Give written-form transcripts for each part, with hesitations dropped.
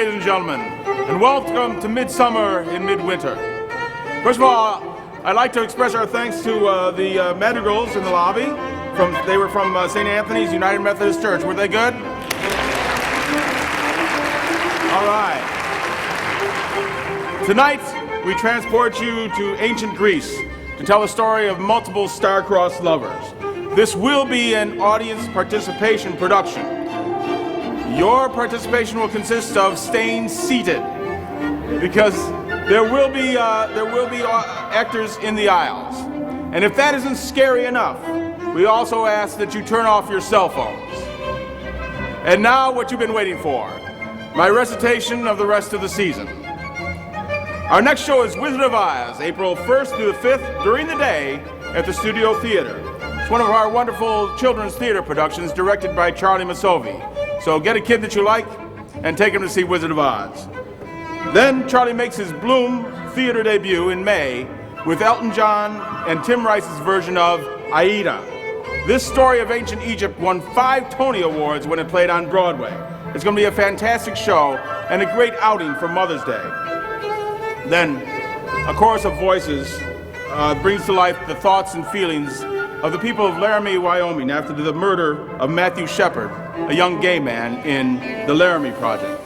ladies and gentlemen, and welcome to Midsummer in Midwinter. First of all, I'd like to express our thanks to the madrigals in the lobby. They were from St. Anthony's United Methodist Church. Were they good? All right. Tonight, we transport you to ancient Greece to tell the story of multiple star-crossed lovers. This will be an audience participation production. Your participation will consist of staying seated because there will be actors in the aisles. And if that isn't scary enough, we also ask that you turn off your cell phones. And now what you've been waiting for, my recitation of the rest of the season. Our next show is Wizard of Oz, April 1st through the 5th during the day at the Studio Theater. It's one of our wonderful children's theater productions directed by Charlie Masovi. So get a kid that you like and take him to see Wizard of Oz. Then Charlie makes his Bloom theater debut in May with Elton John and Tim Rice's version of Aida. This story of ancient Egypt won 5 Tony Awards when it played on Broadway. It's going to be a fantastic show and a great outing for Mother's Day. Then a chorus of voices brings to life the thoughts and feelings of the people of Laramie, Wyoming after the murder of Matthew Shepard, a young gay man in the Laramie Project.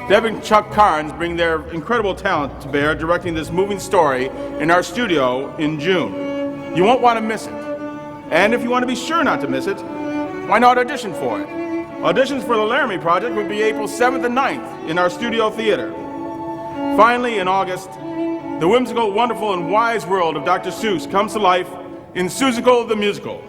Deb and Chuck Carnes bring their incredible talent to bear directing this moving story in our studio in June. You won't want to miss it. And if you want to be sure not to miss it, why not audition for it? Auditions for the Laramie Project would be April 7th and 9th in our studio theater. Finally, in August, the whimsical, wonderful, and wise world of Dr. Seuss comes to life in Seussical the Musical.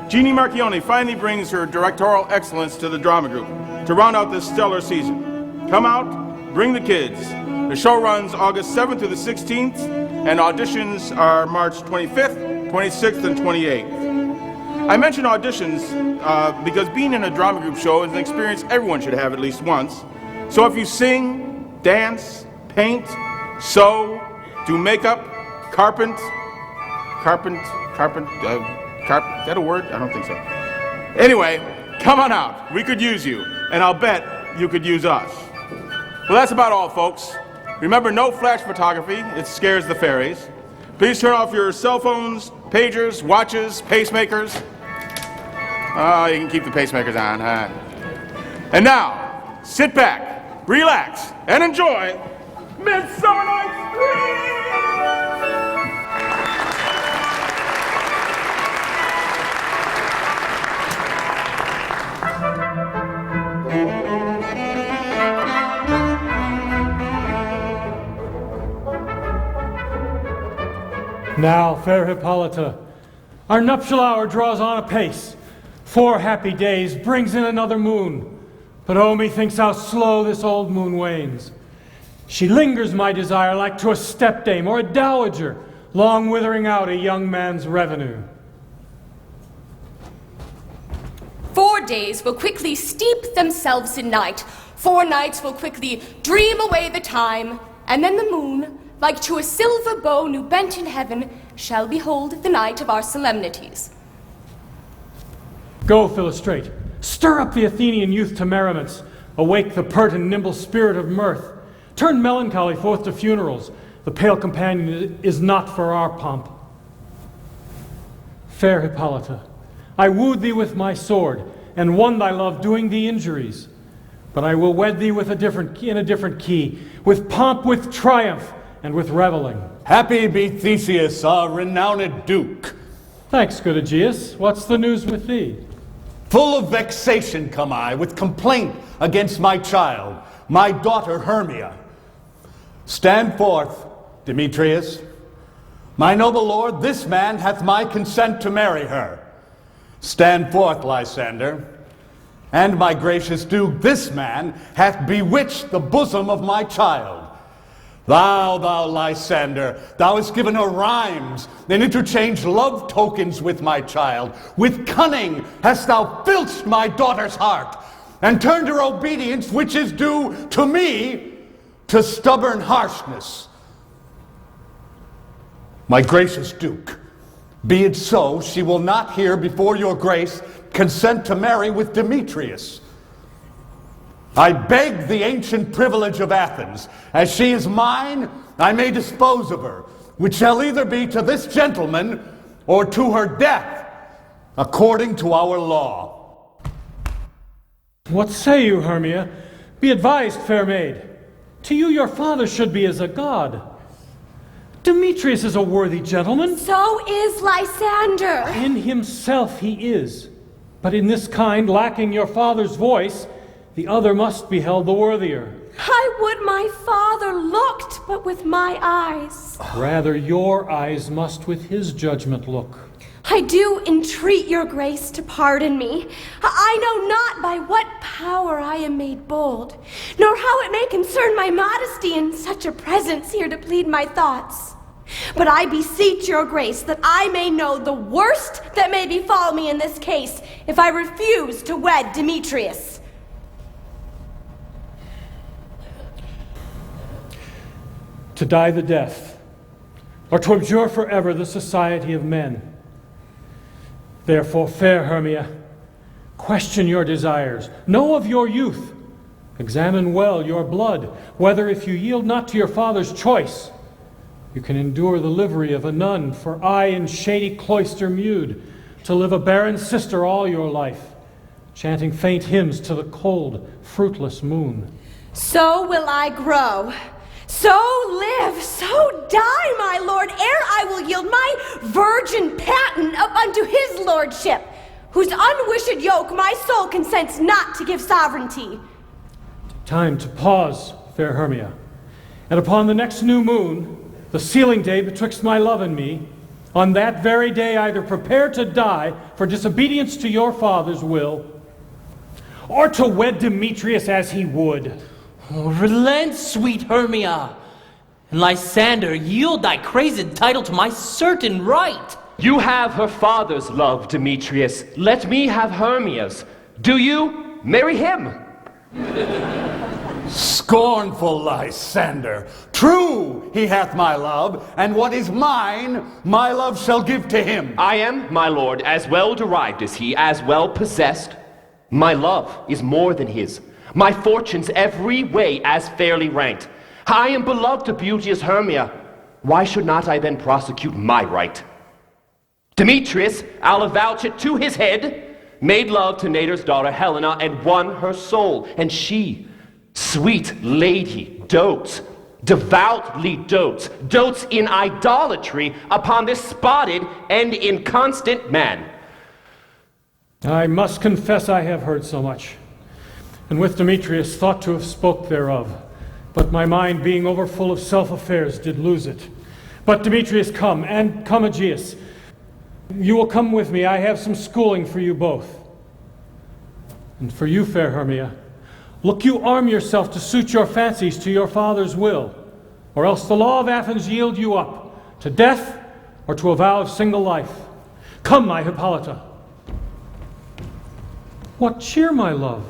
Jeannie Marchione finally brings her directorial excellence to the drama group to round out this stellar season. Come out, bring the kids. The show runs August 7th through the 16th, and auditions are March 25th, 26th, and 28th. I mention auditions because being in a drama group show is an experience everyone should have at least once. So if you sing, dance, paint, sew, do makeup, carpent, is that a word? I don't think so. Anyway, come on out. We could use you, and I'll bet you could use us. Well, that's about all, folks. Remember, no flash photography. It scares the fairies. Please turn off your cell phones, pagers, watches, pacemakers. Oh, you can keep the pacemakers on, huh? And now, sit back, relax, and enjoy Midsummer Night's Dream! Now, fair Hippolyta, our nuptial hour draws on apace. 4 happy days brings in another moon. But oh, methinks how slow this old moon wanes. She lingers, my desire, like to a stepdame or a dowager, long withering out a young man's revenue. 4 days will quickly steep themselves in night. 4 nights will quickly dream away the time, and then the moon, like to a silver bow new bent in heaven, shall behold the night of our solemnities. Go, Philostrate, stir up the Athenian youth to merriments, awake the pert and nimble spirit of mirth, turn melancholy forth to funerals, the pale companion is not for our pomp. Fair Hippolyta, I wooed thee with my sword, and won thy love doing thee injuries, but I will wed thee with in a different key, with pomp, with triumph, and with reveling. Happy be Theseus, our renowned duke. Thanks, good Aegeus. What's the news with thee? Full of vexation come I, with complaint against my child, my daughter Hermia. Stand forth, Demetrius. My noble lord, this man hath my consent to marry her. Stand forth, Lysander. And my gracious duke, this man hath bewitched the bosom of my child. Thou Lysander, thou hast given her rhymes, and interchanged love tokens with my child. With cunning hast thou filched my daughter's heart, and turned her obedience, which is due to me, to stubborn harshness. My gracious duke, be it so, she will not here before your grace consent to marry with Demetrius. I beg the ancient privilege of Athens. As she is mine, I may dispose of her, which shall either be to this gentleman or to her death, according to our law. What say you, Hermia? Be advised, fair maid. To you your father should be as a god. Demetrius is a worthy gentleman. So is Lysander. In himself he is. But in this kind, lacking your father's voice, the other must be held the worthier. I would my father looked, but with my eyes. Rather, your eyes must with his judgment look. I do entreat your grace to pardon me. I know not by what power I am made bold, nor how it may concern my modesty in such a presence here to plead my thoughts. But I beseech your grace that I may know the worst that may befall me in this case if I refuse to wed Demetrius. To die the death, or to abjure forever the society of men. Therefore, fair Hermia, question your desires. Know of your youth. Examine well your blood, whether if you yield not to your father's choice, you can endure the livery of a nun, for I in shady cloister mewed, to live a barren sister all your life, chanting faint hymns to the cold, fruitless moon. So will I grow, so live, so die, my lord, ere I will yield my virgin patent up unto his lordship, whose unwished yoke my soul consents not to give sovereignty. Time to pause, fair Hermia, and upon the next new moon, the sealing day betwixt my love and me, on that very day either prepare to die for disobedience to your father's will, or to wed Demetrius as he would. Oh, relent, sweet Hermia, and Lysander, yield thy crazed title to my certain right. You have her father's love, Demetrius. Let me have Hermia's. Do you? Marry him. Scornful Lysander, true he hath my love, and what is mine, my love shall give to him. I am, my lord, as well derived as he, as well possessed. My love is more than his. My fortunes every way as fairly ranked. I am beloved of beauteous Hermia. Why should not I then prosecute my right? Demetrius, I'll avouch it to his head, made love to Nader's daughter Helena and won her soul. And she, sweet lady, dotes, devoutly dotes in idolatry upon this spotted and inconstant man. I must confess I have heard so much, and with Demetrius thought to have spoke thereof, but my mind being overfull of self-affairs did lose it. But Demetrius come, and come Aegeus. You will come with me, I have some schooling for you both. And for you, fair Hermia, look you arm yourself to suit your fancies to your father's will, or else the law of Athens yield you up to death or to a vow of single life. Come, my Hippolyta. What cheer, my love?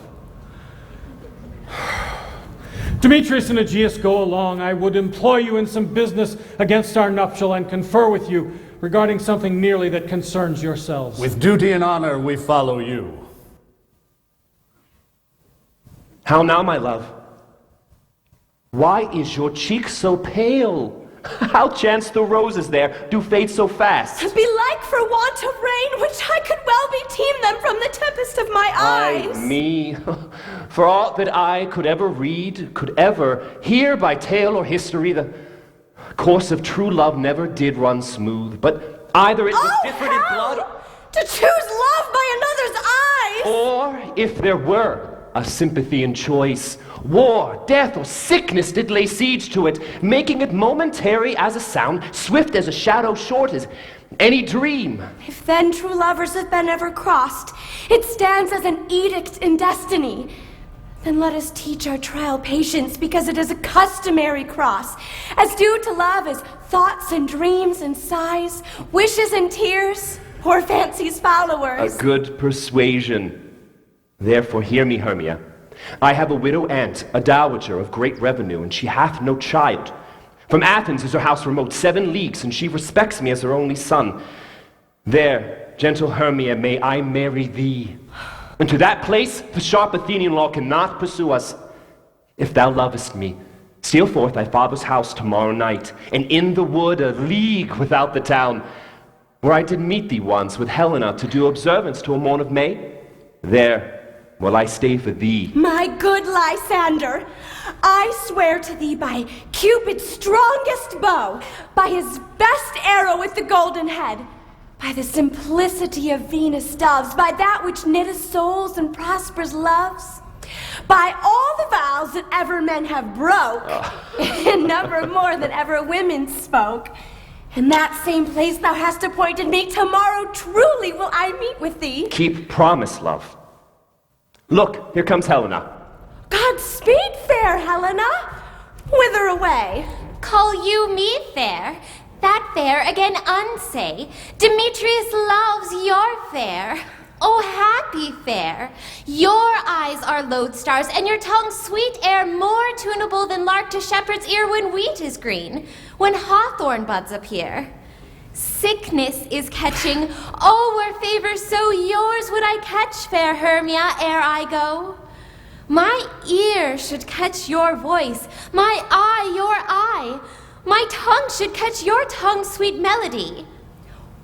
Demetrius and Aegeus, go along. I would employ you in some business against our nuptial and confer with you regarding something nearly that concerns yourselves. With duty and honor we follow you. How now, my love? Why is your cheek so pale? How chance the roses there do fade so fast? Belike for want of rain, which I could well beteem them from the tempest of my eyes. Ay me, for aught that I could ever read, could ever hear by tale or history, the course of true love never did run smooth, but either it was different in blood, To choose love by another's eyes! or if there were a sympathy in choice, war, death, or sickness did lay siege to it, making it momentary as a sound, swift as a shadow, short as any dream. If then true lovers have been ever crossed, it stands as an edict in destiny. Then let us teach our trial patience, because it is a customary cross, as due to love as thoughts and dreams and sighs, wishes and tears, or fancy's followers. A good persuasion. Therefore hear me, Hermia. I have a widow aunt, a dowager of great revenue, and she hath no child. From Athens is her house remote 7 leagues, and she respects me as her only son. There, gentle Hermia, may I marry thee. And to that place the sharp Athenian law cannot pursue us. If thou lovest me, steal forth thy father's house tomorrow night, and in the wood a league without the town, where I did meet thee once with Helena to do observance to a morn of May. There will I stay for thee. My good Lysander, I swear to thee by Cupid's strongest bow, by his best arrow with the golden head, by the simplicity of Venus' doves, by that which knitteth souls and prospers loves, by all the vows that ever men have broke, in number more than ever women spoke, in that same place thou hast appointed me, tomorrow truly will I meet with thee. Keep promise, love. Look, here comes Helena. Godspeed, fair Helena. Whither away? Call you me fair? That fair again unsay. Demetrius loves your fair. Oh, happy fair! Your eyes are lodestars, and your tongue sweet air, more tunable than lark to shepherd's ear when wheat is green, when hawthorn buds appear. Sickness is catching, oh, were favor so yours would I catch, fair Hermia, ere I go. My ear should catch your voice, my eye your eye, my tongue should catch your tongue's sweet melody.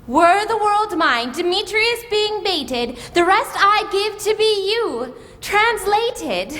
Were the world mine, Demetrius being baited, the rest I give to be you, translated.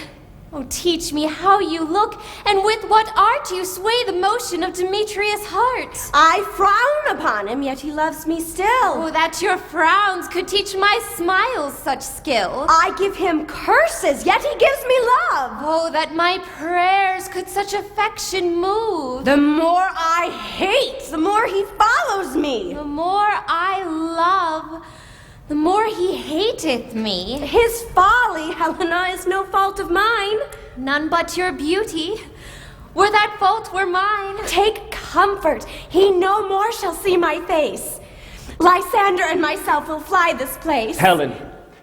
Oh, teach me how you look, and with what art you sway the motion of Demetrius' heart. I frown upon him, yet he loves me still. Oh, that your frowns could teach my smiles such skill. I give him curses, yet he gives me love. Oh, that my prayers could such affection move. The more I hate, the more he follows me. The more I love, the more he hateth me. His folly, Helena, is no fault of mine. None but your beauty. Were that fault were mine. Take comfort, he no more shall see my face. Lysander and myself will fly this place. Helen,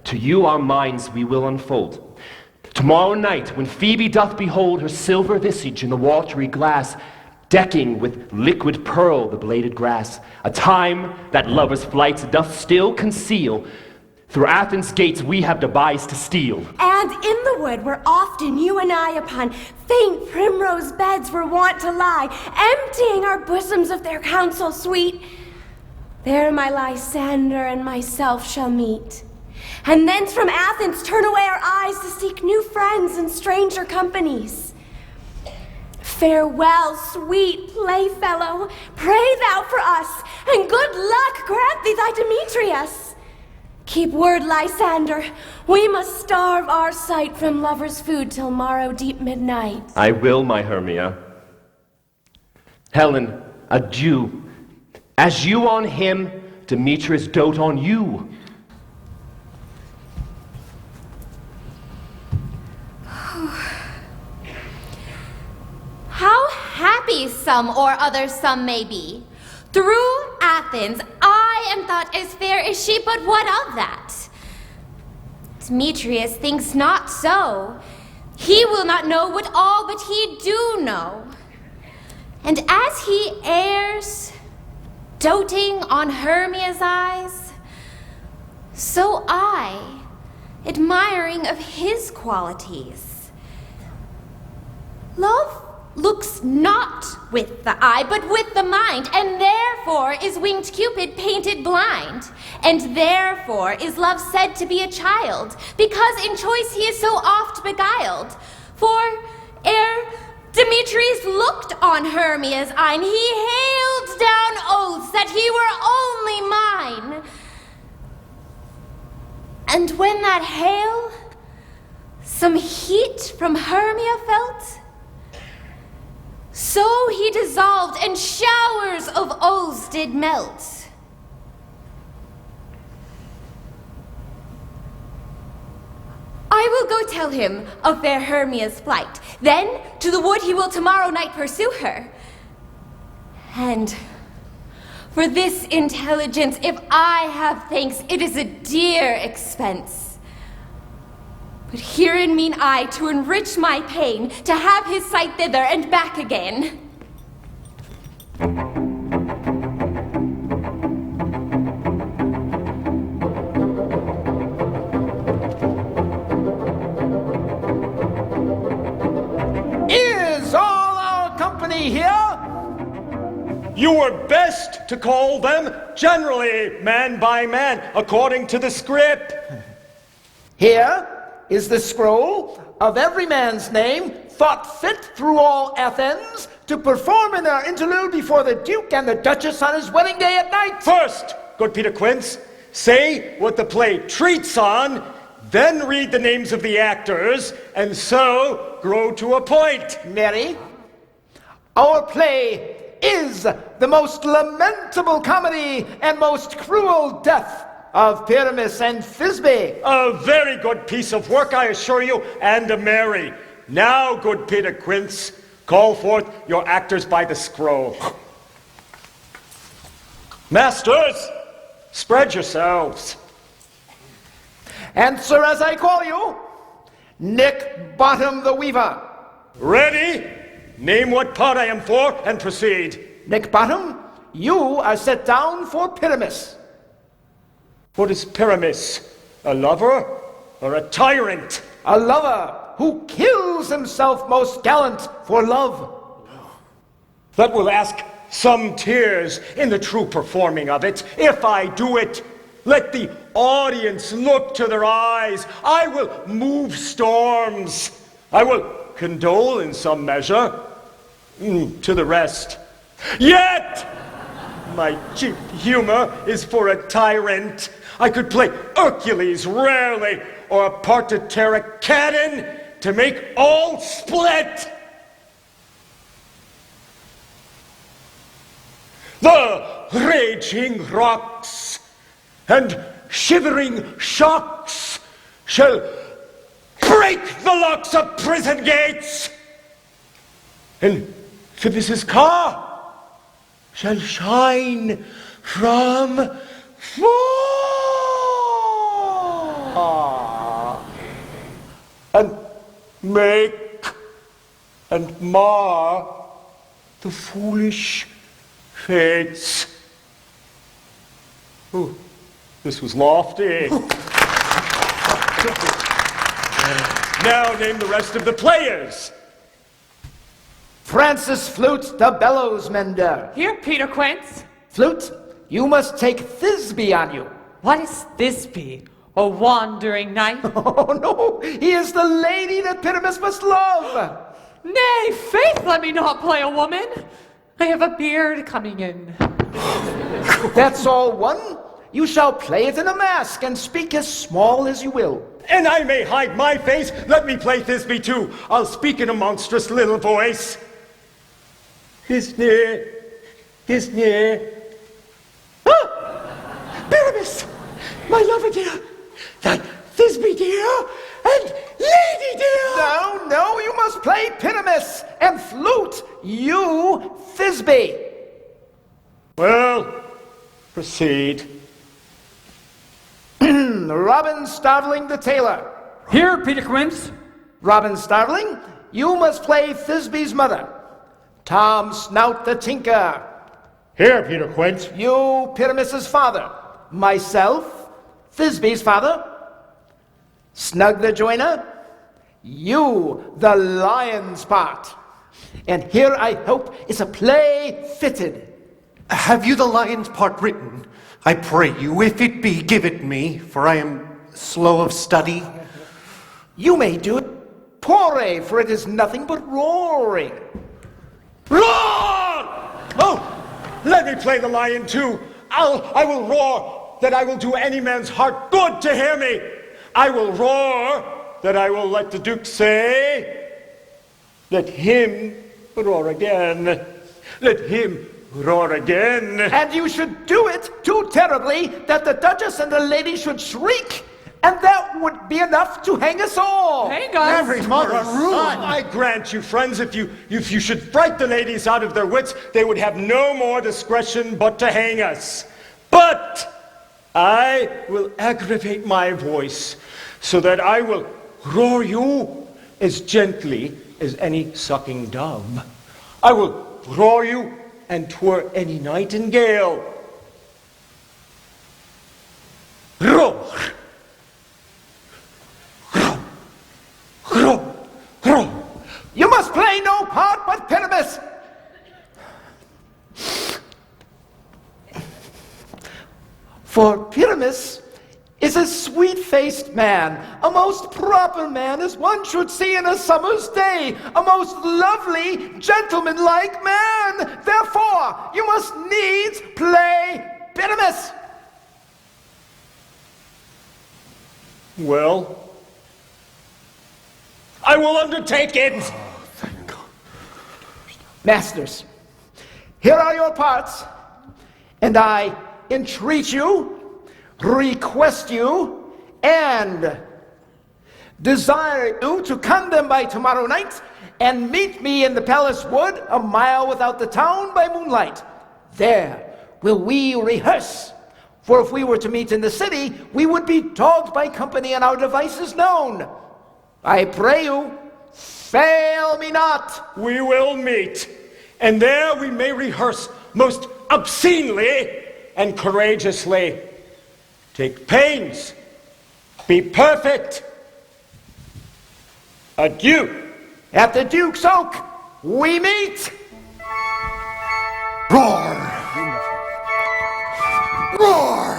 to you our minds we will unfold. Tomorrow night, when Phoebe doth behold her silver visage in the watery glass, decking with liquid pearl the bladed grass, a time that lovers' flights doth still conceal, through Athens' gates we have devised to steal. And in the wood where often you and I upon faint primrose beds were wont to lie, emptying our bosoms of their counsel sweet, there my Lysander and myself shall meet. And thence from Athens turn away our eyes to seek new friends and stranger companies. Farewell, sweet playfellow, pray thou for us, and good luck grant thee thy Demetrius. Keep word, Lysander, we must starve our sight from lovers' food till morrow deep midnight. I will, my Hermia. Helen, adieu. As you on him, Demetrius dote on you. How happy some or other some may be. Through Athens, I am thought as fair as she, but what of that? Demetrius thinks not so. He will not know what all but he do know. And as he errs, doting on Hermia's eyes, so I, admiring of his qualities. Love looks not with the eye, but with the mind, and therefore is winged Cupid painted blind, and therefore is love said to be a child, because in choice he is so oft beguiled. For ere Demetrius looked on Hermia's eyne, he hailed down oaths that he were only mine. And when that hail some heat from Hermia felt, so he dissolved, and showers of oaths did melt. I will go tell him of fair Hermia's flight. Then to the wood he will tomorrow night pursue her. And for this intelligence, if I have thanks, it is a dear expense. But herein mean I to enrich my pain, to have his sight thither and back again. me here? You were best to call them generally, man by man, according to the script. Here is the scroll of every man's name thought fit through all Athens to perform in their interlude before the Duke and the Duchess on his wedding day at night. First, good Peter Quince, say what the play treats on, then read the names of the actors, and so grow to a point. Mary, our play is the most lamentable comedy and most cruel death of Pyramus and Thisbe. A very good piece of work, I assure you, and a merry. Now, good Peter Quince, call forth your actors by the scroll. Masters, spread yourselves. Answer as I call you. Nick Bottom the Weaver. Ready? Name what part I am for and proceed. Nick Bottom, you are set down for Pyramus. What is Pyramus? A lover or a tyrant? A lover who kills himself most gallant for love. That will ask some tears in the true performing of it. If I do it, let the audience look to their eyes. I will move storms. I will condole in some measure to the rest. Yet, my cheap humor is for a tyrant. I could play Hercules rarely, or a part to tear a cannon to make all split. The raging rocks and shivering shocks shall break the locks of prison gates, and Phoebus' car shall shine from far and make and mar the foolish fates. Ooh, this was lofty. Now name the rest of the players. Francis Flute, the bellows mender. Here, Peter Quince. Flute, you must take Thisbe on you. What is Thisbe? A wandering knight? Oh, no, he is the lady that Pyramus must love. Nay, faith, let me not play a woman. I have a beard coming in. That's all one. You shall play it in a mask and speak as small as you will. And I may hide my face. Let me play Thisbe too. I'll speak in a monstrous little voice. Thisbe. Ah! Pyramus, my lover dear, thy Thisbe dear, and lady dear. No, you must play Pyramus, and Flute, you Thisbe. Well, proceed. Robin Starveling the tailor. Here, Peter Quince. Robin Starveling, you must play Thisbe's mother. Tom Snout the tinker. Here, Peter Quince. You, Pyramus's father. Myself, Thisbe's father. Snug the joiner. You, the lion's part. And here, I hope, is a play fitted. Have you the lion's part written? I pray you, if it be, give it me, for I am slow of study. You may do it portray, for it is nothing but roaring. Roar! Oh, let me play the lion too. I will roar that I will do any man's heart good to hear me. I will roar that I will let the Duke say, let him roar again. Let him roar again. And you should do it too terribly that the Duchess and the lady should shriek, and that would be enough to hang us all. Hang us. Every mother's son. I grant you, friends, if you should fright the ladies out of their wits, they would have no more discretion but to hang us. But I will aggravate my voice so that I will roar you as gently as any sucking dove. I will roar you and twere any nightingale. Roar! Roar! Roar! Roar! You must play no part but Pyramus. For Pyramus is a sweet-faced man, a most proper man as one should see in a summer's day, a most lovely, gentlemanlike man. Therefore, you must needs play Pyramus. Well, I will undertake it. Masters, here are your parts, and I entreat you, request you, and desire you to come them by tomorrow night and meet me in the palace wood a mile without the town by moonlight. There will we rehearse. For if we were to meet in the city, we would be dogged by company and our devices known. I pray you, fail me not. We will meet, and there we may rehearse most obscenely and courageously. Take pains. Be perfect. Adieu. At the Duke's Oak, we meet. Roar! Roar!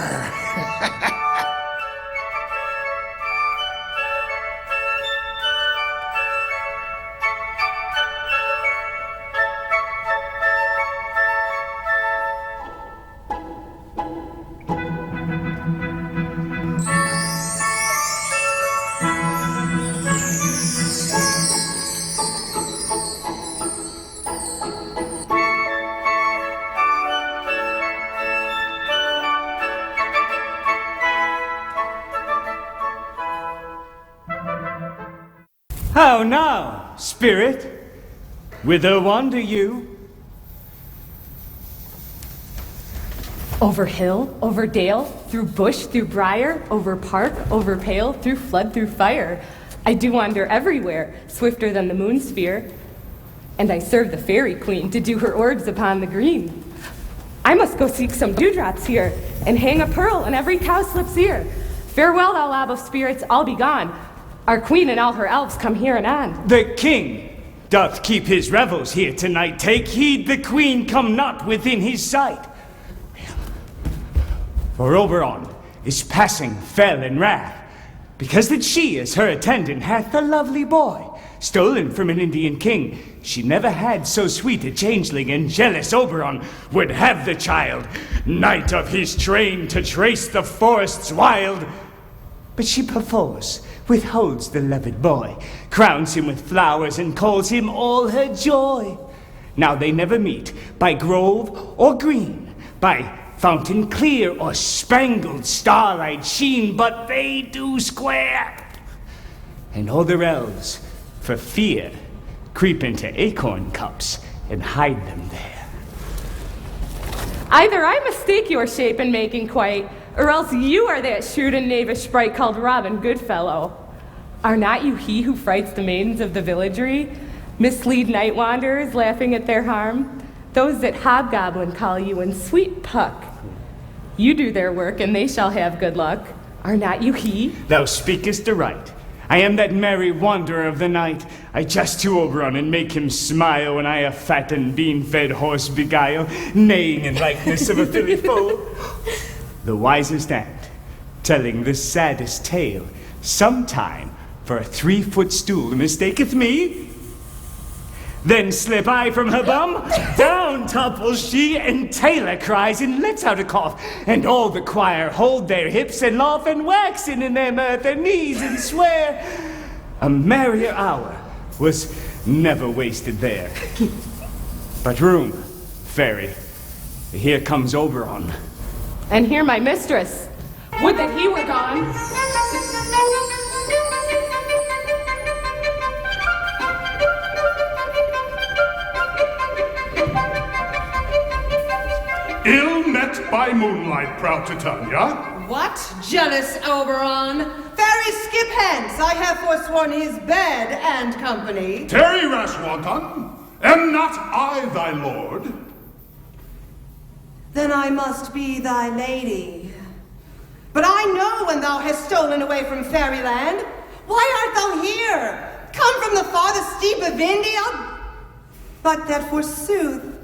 How now, spirit? Whither wander you? Over hill, over dale, through bush, through briar, over park, over pale, through flood, through fire. I do wander everywhere, swifter than the moon sphere. And I serve the fairy queen to do her orbs upon the green. I must go seek some dewdrops here, and hang a pearl in every cowslip's ear. Farewell, thou lob of spirits, I'll be gone. Our queen and all her elves come here and on. The king doth keep his revels here tonight. Take heed the queen come not within his sight. For Oberon is passing fell in wrath, because that she as her attendant hath a lovely boy, stolen from an Indian king. She never had so sweet a changeling, and jealous Oberon would have the child, knight of his train to trace the forests wild. But she perforce withholds the loved boy, crowns him with flowers, and calls him all her joy. Now they never meet by grove or green, by fountain clear or spangled starlight sheen, but they do square. And all their elves, for fear, creep into acorn cups and hide them there. Either I mistake your shape in making quite, or else you are that shrewd and knavish sprite called Robin Goodfellow. Are not you he who frights the maidens of the villagery, mislead night wanderers, laughing at their harm? Those that hobgoblin call you in sweet puck. You do their work, and they shall have good luck. Are not you he? Thou speakest aright. I am that merry wanderer of the night. I jest to Oberon and make him smile when I a fat and bean-fed horse beguile, neighing in likeness of a filly foal. The wisest ant, telling the saddest tale, sometime for a 3-foot stool mistaketh me. Then slip I from her bum, down topples she, and Taylor cries and lets out a cough, and all the choir hold their hips and laugh and waxen in their mirth their knees and swear. A merrier hour was never wasted there. But room, fairy, here comes Oberon. And here my mistress. Would that he were gone. Ill met by moonlight, proud Titania. What? Jealous Oberon? Fairy, skip hence! I have forsworn his bed and company. Tarry, rash wanton. Am not I thy lord? Then I must be thy lady. But I know when thou hast stolen away from fairyland. Why art thou here? Come from the farthest steep of India? But that forsooth,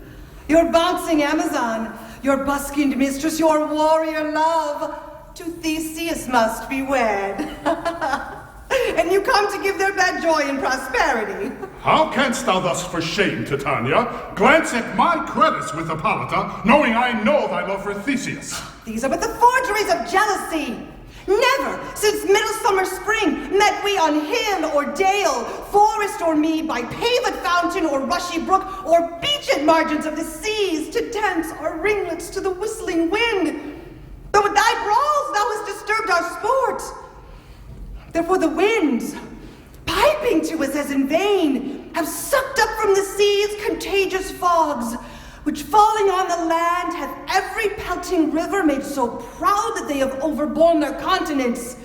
your bouncing Amazon, your buskined mistress, your warrior love, to Theseus must be wed. And you come to give their bed joy and prosperity. How canst thou thus for shame, Titania, glance at my credits with Hippolyta, knowing I know thy love for Theseus? These are but the forgeries of jealousy. Never, since midsummer spring, met we on hill or dale, forest or mead, by paved fountain or rushy brook, or beached margins of the seas, to dance our ringlets to the whistling wind. But with thy brawls thou hast disturbed our sport. Therefore the winds, piping to us as in vain, have sucked up from the seas contagious fogs, which falling on the land hath every pelting river made so proud that they have overborne their continents.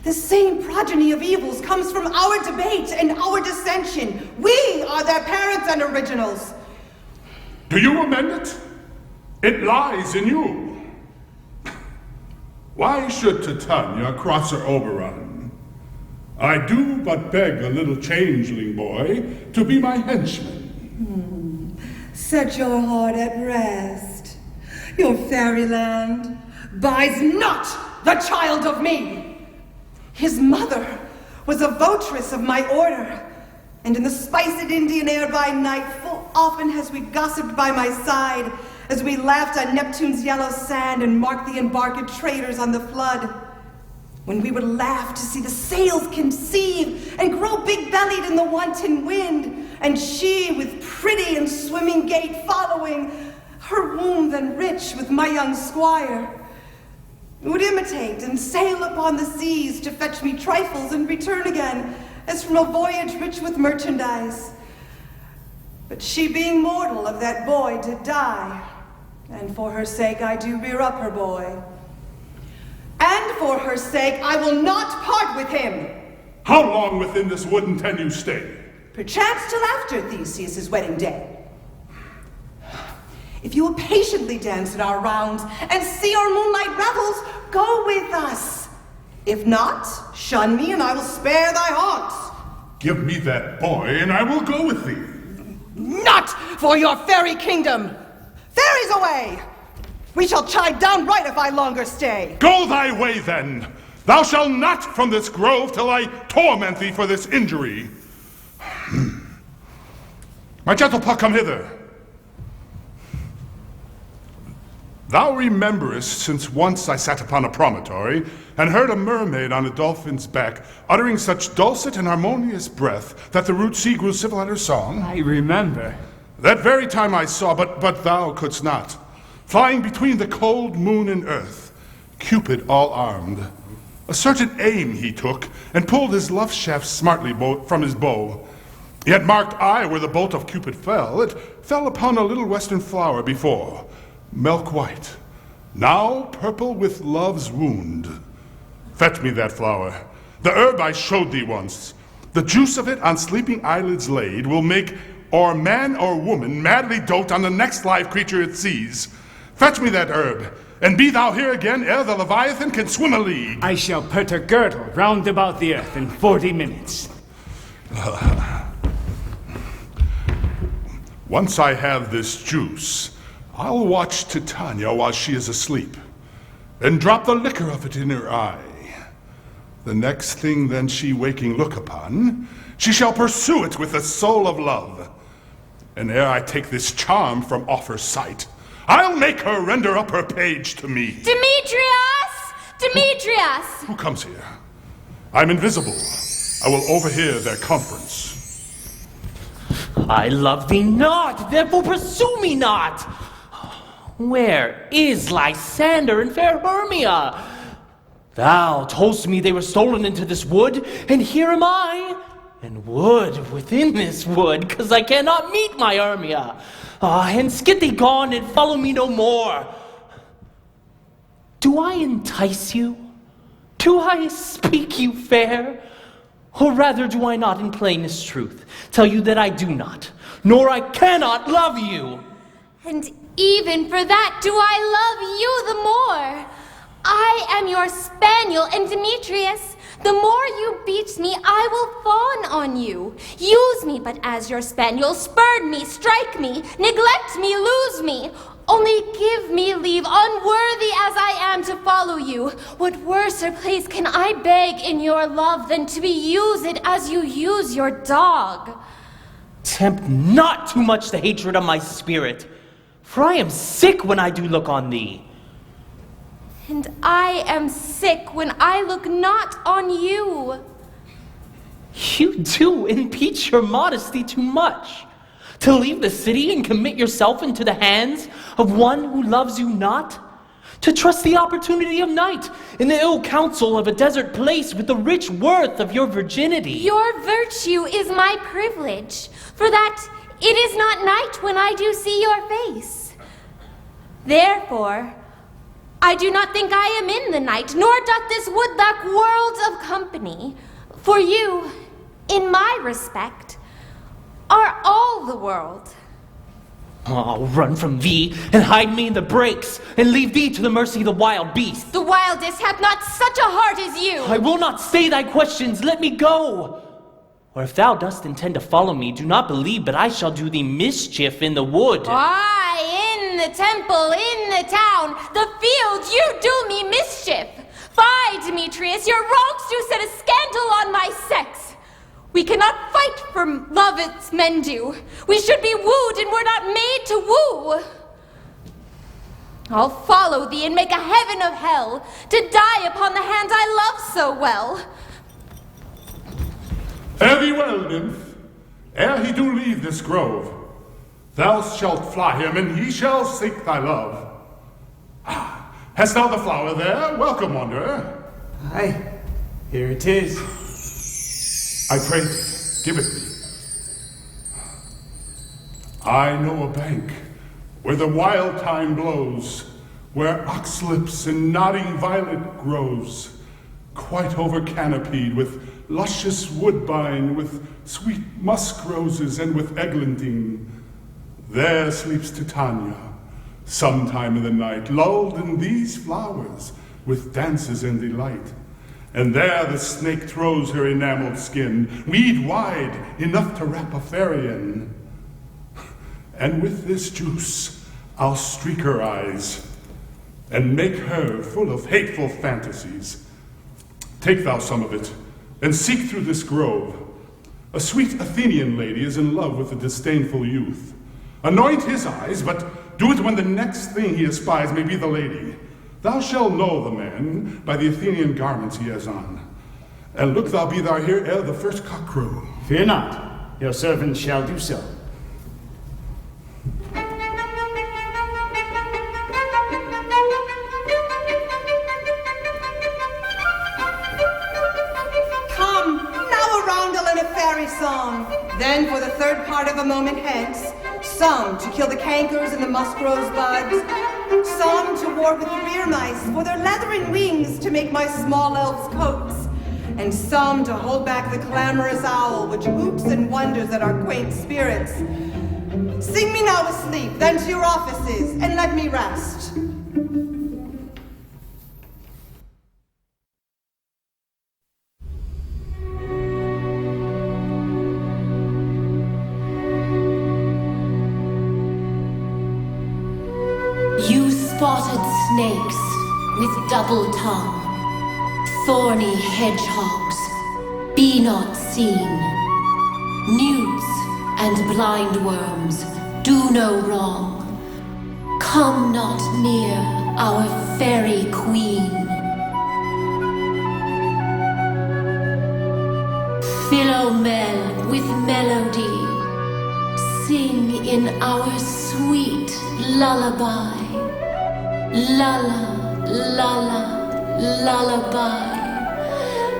The same progeny of evils comes from our debate and our dissension. We are their parents and originals. Do you amend it? It lies in you. Why should Titania cross her Oberon? I do but beg a little changeling boy to be my henchman. Set your heart at rest. Your fairyland buys not the child of me. His mother was a votress of my order, and in the spiced Indian air by night full often has we gossiped by my side, as we laughed on Neptune's yellow sand and marked the embarked traders on the flood. When we would laugh to see the sails conceive and grow big-bellied in the wanton wind, and she with pretty and swimming gait following, her womb then rich with my young squire, would imitate and sail upon the seas to fetch me trifles and return again, as from a voyage rich with merchandise. But she being mortal of that boy did die, and for her sake I do rear up her boy. And for her sake I will not part with him. How long within this wood intend you stay? Perchance till after Theseus' wedding day. If you will patiently dance in our rounds and see our moonlight revels, go with us. If not, shun me and I will spare thy haunts. Give me that boy and I will go with thee. Not for your fairy kingdom. Fairies away! We shall chide downright if I longer stay. Go thy way then. Thou shalt not from this grove till I torment thee for this injury. My gentle puck, come hither. Thou rememberest since once I sat upon a promontory and heard a mermaid on a dolphin's back uttering such dulcet and harmonious breath that the rude sea grew civil at her song. I remember. That very time I saw, but thou couldst not, flying between the cold moon and earth, Cupid all armed. A certain aim he took and pulled his love shaft smartly from his bow. Yet marked I where the bolt of Cupid fell. It fell upon a little western flower before, milk white, now purple with love's wound. Fetch me that flower, the herb I showed thee once. The juice of it on sleeping eyelids laid will make or man or woman madly dote on the next live creature it sees. Fetch me that herb, and be thou here again ere the Leviathan can swim a league. I shall put a girdle round about the earth in 40 minutes. Once I have this juice, I'll watch Titania while she is asleep, and drop the liquor of it in her eye. The next thing then she waking look upon, she shall pursue it with the soul of love. And ere I take this charm from off her sight, I'll make her render up her page to me. Demetrius! Demetrius! Who comes here? I'm invisible. I will overhear their conference. I love thee not, therefore pursue me not. Where is Lysander and fair Hermia? Thou toldst me they were stolen into this wood, and here am I, and wood within this wood, 'cause I cannot meet my Hermia. Hence get thee gone and follow me no more. Do I entice you? Do I speak you fair? Or rather do I not in plainest truth tell you that I do not, nor I cannot love you? And even for that do I love you the more. I am your spaniel, and Demetrius, the more you beat me, I will fawn on you. Use me but as your spaniel, spurn me, strike me, neglect me, lose me. Only give me leave, unworthy as I am to follow you. What worser place can I beg in your love than to be used as you use your dog? Tempt not too much the hatred of my spirit, for I am sick when I do look on thee. And I am sick when I look not on you. You do impeach your modesty too much. To leave the city and commit yourself into the hands of one who loves you not? To trust the opportunity of night in the ill counsel of a desert place with the rich worth of your virginity. Your virtue is my privilege, for that it is not night when I do see your face. Therefore, I do not think I am in the night, nor doth this wood lack worlds of company. For you, in my respect, are all the world. I'll run from thee and hide me in the brakes and leave thee to the mercy of the wild beast. The wildest hath not such a heart as you. I will not say thy questions, let me go. Or if thou dost intend to follow me, do not believe but I shall do thee mischief in the wood. Aye, in the temple, in the town, the field, you do me mischief. Fie, Demetrius, your wrongs do set a scandal on my sex. We cannot fight for love as men do. We should be wooed and we're not made to woo. I'll follow thee and make a heaven of hell to die upon the hand I love so well. Fare thee well, nymph. Ere he do leave this grove, thou shalt fly him, and he shall seek thy love. Ah, hast thou the flower there? Welcome, wanderer. Aye, here it is. I pray thee, give it me. I know a bank where the wild thyme blows, where oxlips and nodding violet grows, quite over canopied with luscious woodbine, with sweet musk roses, and with eglantine. There sleeps Titania, sometime in the night, lulled in these flowers, with dances and delight. And there the snake throws her enameled skin, weed wide, enough to wrap a fairy in. And with this juice I'll streak her eyes, and make her full of hateful fantasies. Take thou some of it, and seek through this grove. A sweet Athenian lady is in love with a disdainful youth. Anoint his eyes, but do it when the next thing he espies may be the lady. Thou shalt know the man by the Athenian garments he has on. And look thou be thou here ere the first cock crow. Fear not, your servant shall do so. Come, now a roundel and a fairy song. Then for the third part of a moment hence, some to kill the cankers and the musk rose buds, some to war with the rear mice for their leathern wings to make my small elves coats, and some to hold back the clamorous owl which hoots and wonders at our quaint spirits. Sing me now to sleep, then to your offices, and let me rest. You spotted snakes with double tongue, thorny hedgehogs, be not seen. Newts and blind worms, do no wrong. Come not near our fairy queen. Philomel with melody, sing in our sweet lullaby. Lulla, lulla, lullaby.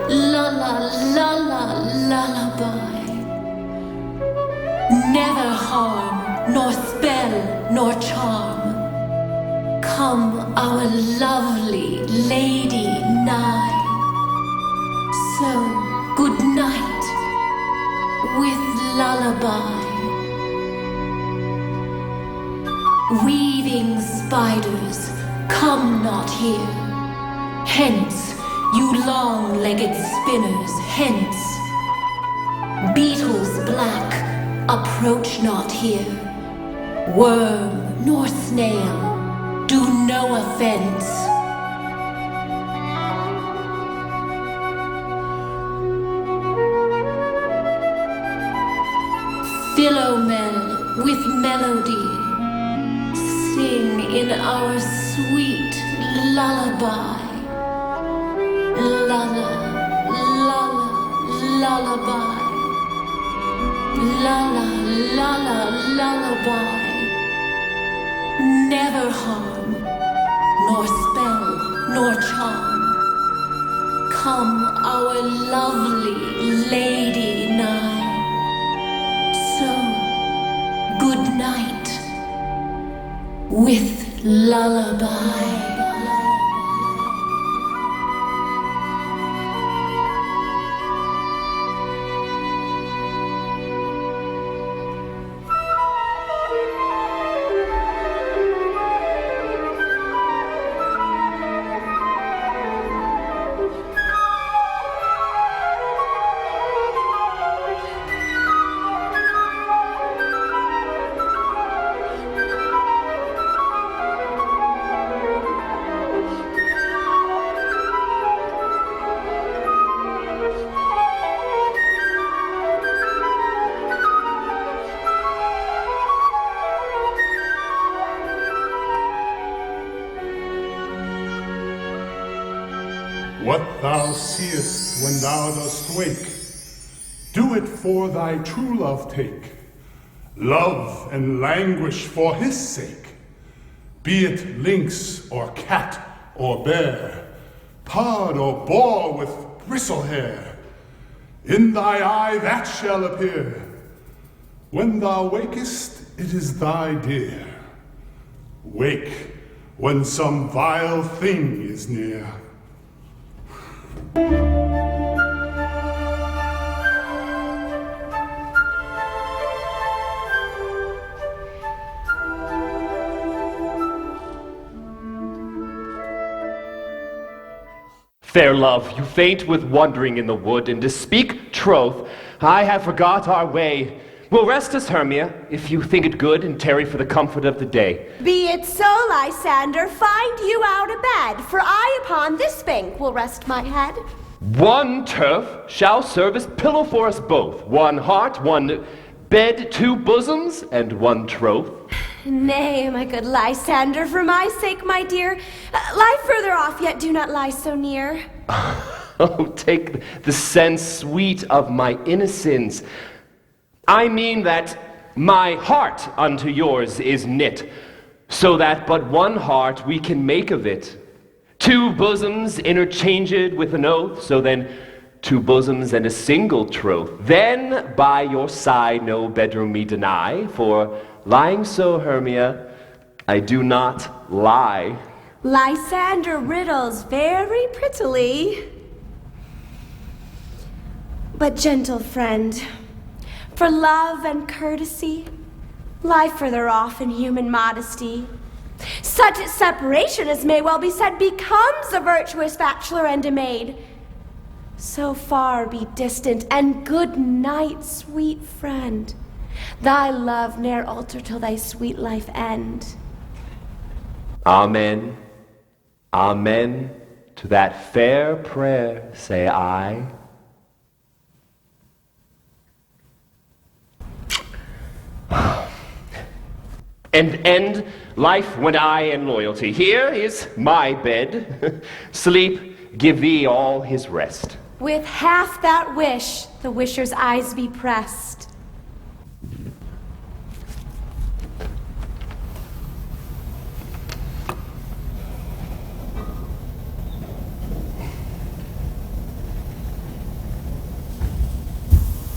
Lulla, lulla, lullaby. Never harm, nor spell, nor charm. Come our lovely lady nigh. So, good night, with lullaby. Weaving spiders, come not here. Hence, you long-legged spinners, hence. Beetles black, approach not here. Worm nor snail, do no offense. Philomel with melody, sing in our sweet lullaby. Lulla, lulla, lullaby. Lulla, lulla, lullaby. Never harm, nor spell, nor charm. Come our lovely lady nigh. So, good night with lullaby. What thou seest when thou dost wake, do it for thy true love take. Love and languish for his sake. Be it lynx or cat or bear, pod or boar with bristle hair. In thy eye that shall appear. When thou wakest, it is thy dear. Wake when some vile thing is near. Fair love, you faint with wandering in the wood, and to speak troth, I have forgot our way. We'll rest us, Hermia, if you think it good, and tarry for the comfort of the day. Be it so, Lysander, find you out a bed, for I upon this bank will rest my head. One turf shall serve as pillow for us both, one heart, one bed, two bosoms, and one troth. Nay, my good Lysander, for my sake, my dear, lie further off, yet do not lie so near. Oh, take the sense sweet of my innocence. I mean that my heart unto yours is knit, so that but one heart we can make of it. Two bosoms interchanged with an oath, so then two bosoms and a single troth. Then by your side no bedroom me deny, for lying so, Hermia, I do not lie. Lysander riddles very prettily. But gentle friend, for love and courtesy, lie further off in human modesty. Such separation, as may well be said, becomes a virtuous bachelor and a maid. So far be distant, and good night, sweet friend. Thy love ne'er alter till thy sweet life end. Amen. Amen. To that fair prayer say I. And end life when I in loyalty. Here is my bed. Sleep, give thee all his rest. With half that wish, the wisher's eyes be pressed.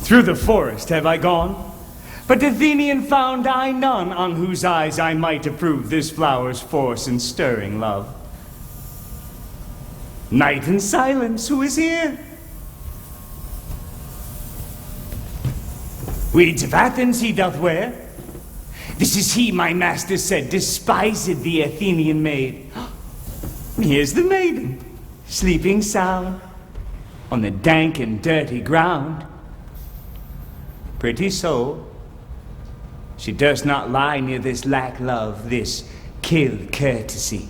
Through the forest have I gone, but Athenian found I none on whose eyes I might approve this flower's force and stirring love. Night and silence, who is here? Weeds of Athens he doth wear. This is he, my master said, despised the Athenian maid. Here's the maiden, sleeping sound on the dank and dirty ground. Pretty soul, She durst not lie near this lack love, this kill courtesy.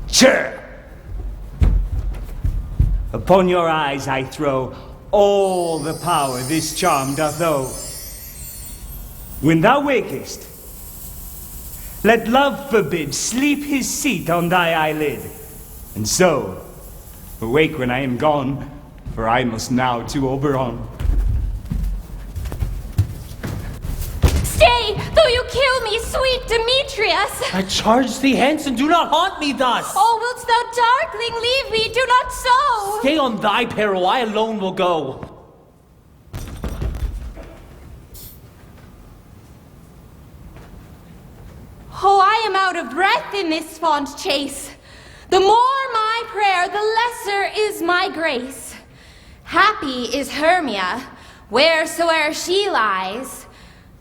Chur! Upon your eyes I throw all the power this charm doth owe. When thou wakest, let love forbid sleep his seat on thy eyelid, and so awake when I am gone, for I must now to Oberon. Stay, though you kill me, sweet Demetrius! I charge thee hence, and do not haunt me thus! Oh, wilt thou, darkling, leave me? Do not so! Stay on thy peril, I alone will go. Oh, I am out of breath in this fond chase. The more my prayer, the lesser is my grace. Happy is Hermia, wheresoe'er she lies,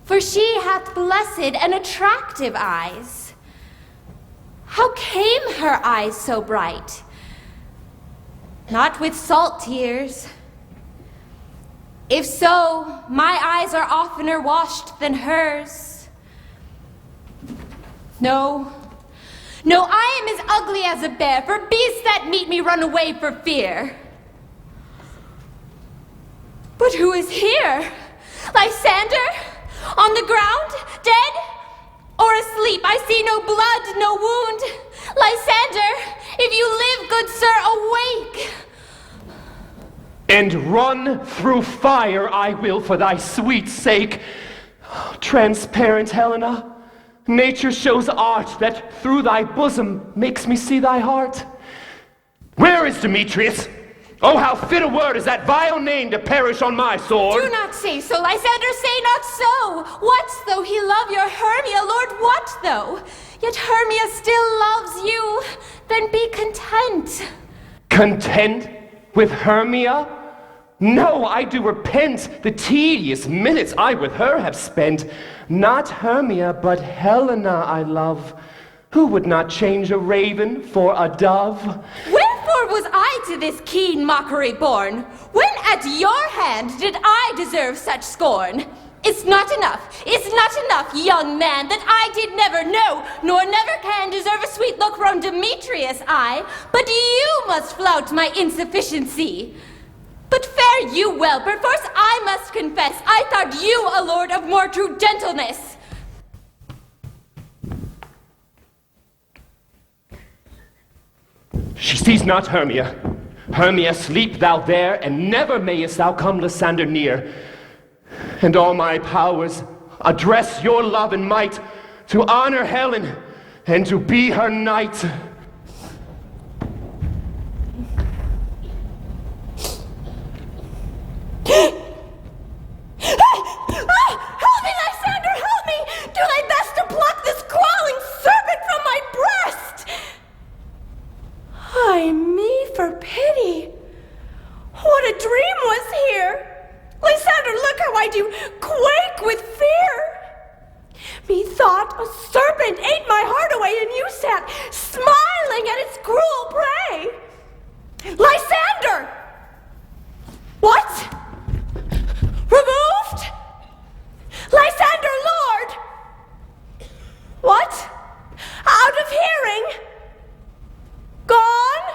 for she hath blessed and attractive eyes. How came her eyes so bright? Not with salt tears. If so, my eyes are oftener washed than hers. No, I am as ugly as a bear, for beasts that meet me run away for fear. But who is here? Lysander? On the ground? Dead? Or asleep? I see no blood, no wound. Lysander, if you live, good sir, awake. And run through fire I will for thy sweet sake. Transparent Helena, nature shows art that through thy bosom makes me see thy heart. Where is Demetrius? Oh, how fit a word is that vile name to perish on my sword. Do not say so, Lysander, say not so. What though he love your Hermia, Lord, what though? Yet Hermia still loves you, then be content. Content with Hermia? No, I do repent the tedious minutes I with her have spent. Not Hermia, but Helena I love. Who would not change a raven for a dove? Wherefore was I to this keen mockery born? When at your hand did I deserve such scorn? It's not enough, young man, that I did never know, nor never can deserve a sweet look from Demetrius I, but you must flout my insufficiency. But fare you well, perforce I must confess, I thought you a lord of more true gentleness. She sees not Hermia. Hermia, sleep thou there, and never mayest thou come Lysander near. And all my powers address your love and might to honor Helen and to be her knight. Help me, Lysander, help me! Do thy best to pluck this crawling serpent from my breast! Ay me, for pity! What a dream was here! Lysander, look how I do quake with fear! Methought a serpent ate my heart away, and you sat smiling at its cruel prey! Lysander! What? Removed? Lysander, Lord! What? Out of hearing? Gone?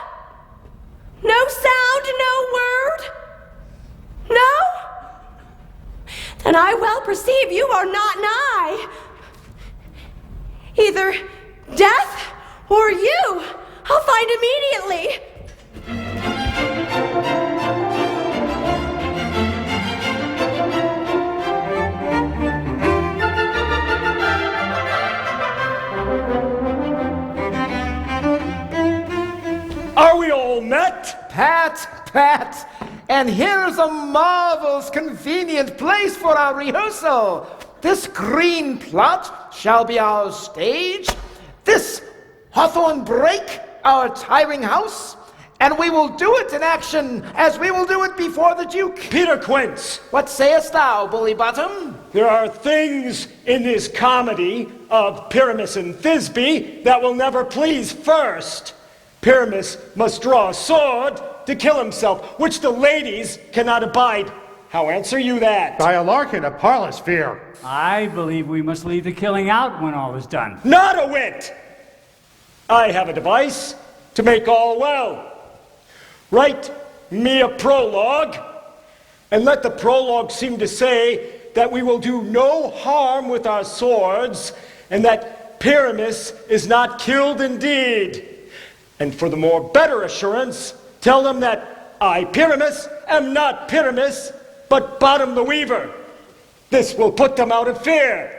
No sound, no word? No? Then I well perceive you are not nigh. Either death or you, I'll find immediately. Are we all met? Pat, and here's a marvelous convenient place for our rehearsal. This green plot shall be our stage, this hawthorn brake our tiring house, and we will do it in action as we will do it before the Duke. Peter Quince. What sayest thou, Bully Bottom? There are things in this comedy of Pyramus and Thisbe that will never please first. Pyramus must draw a sword to kill himself, which the ladies cannot abide How answer you that? By a Larkin, a parlous fear. I believe we must leave the killing out when all is done. Not a whit! I have a device to make all well. Write me a prologue, and let the prologue seem to say that we will do no harm with our swords, and that Pyramus is not killed indeed. And for the more better assurance, tell them that I, Pyramus, am not Pyramus, but Bottom the Weaver. This will put them out of fear.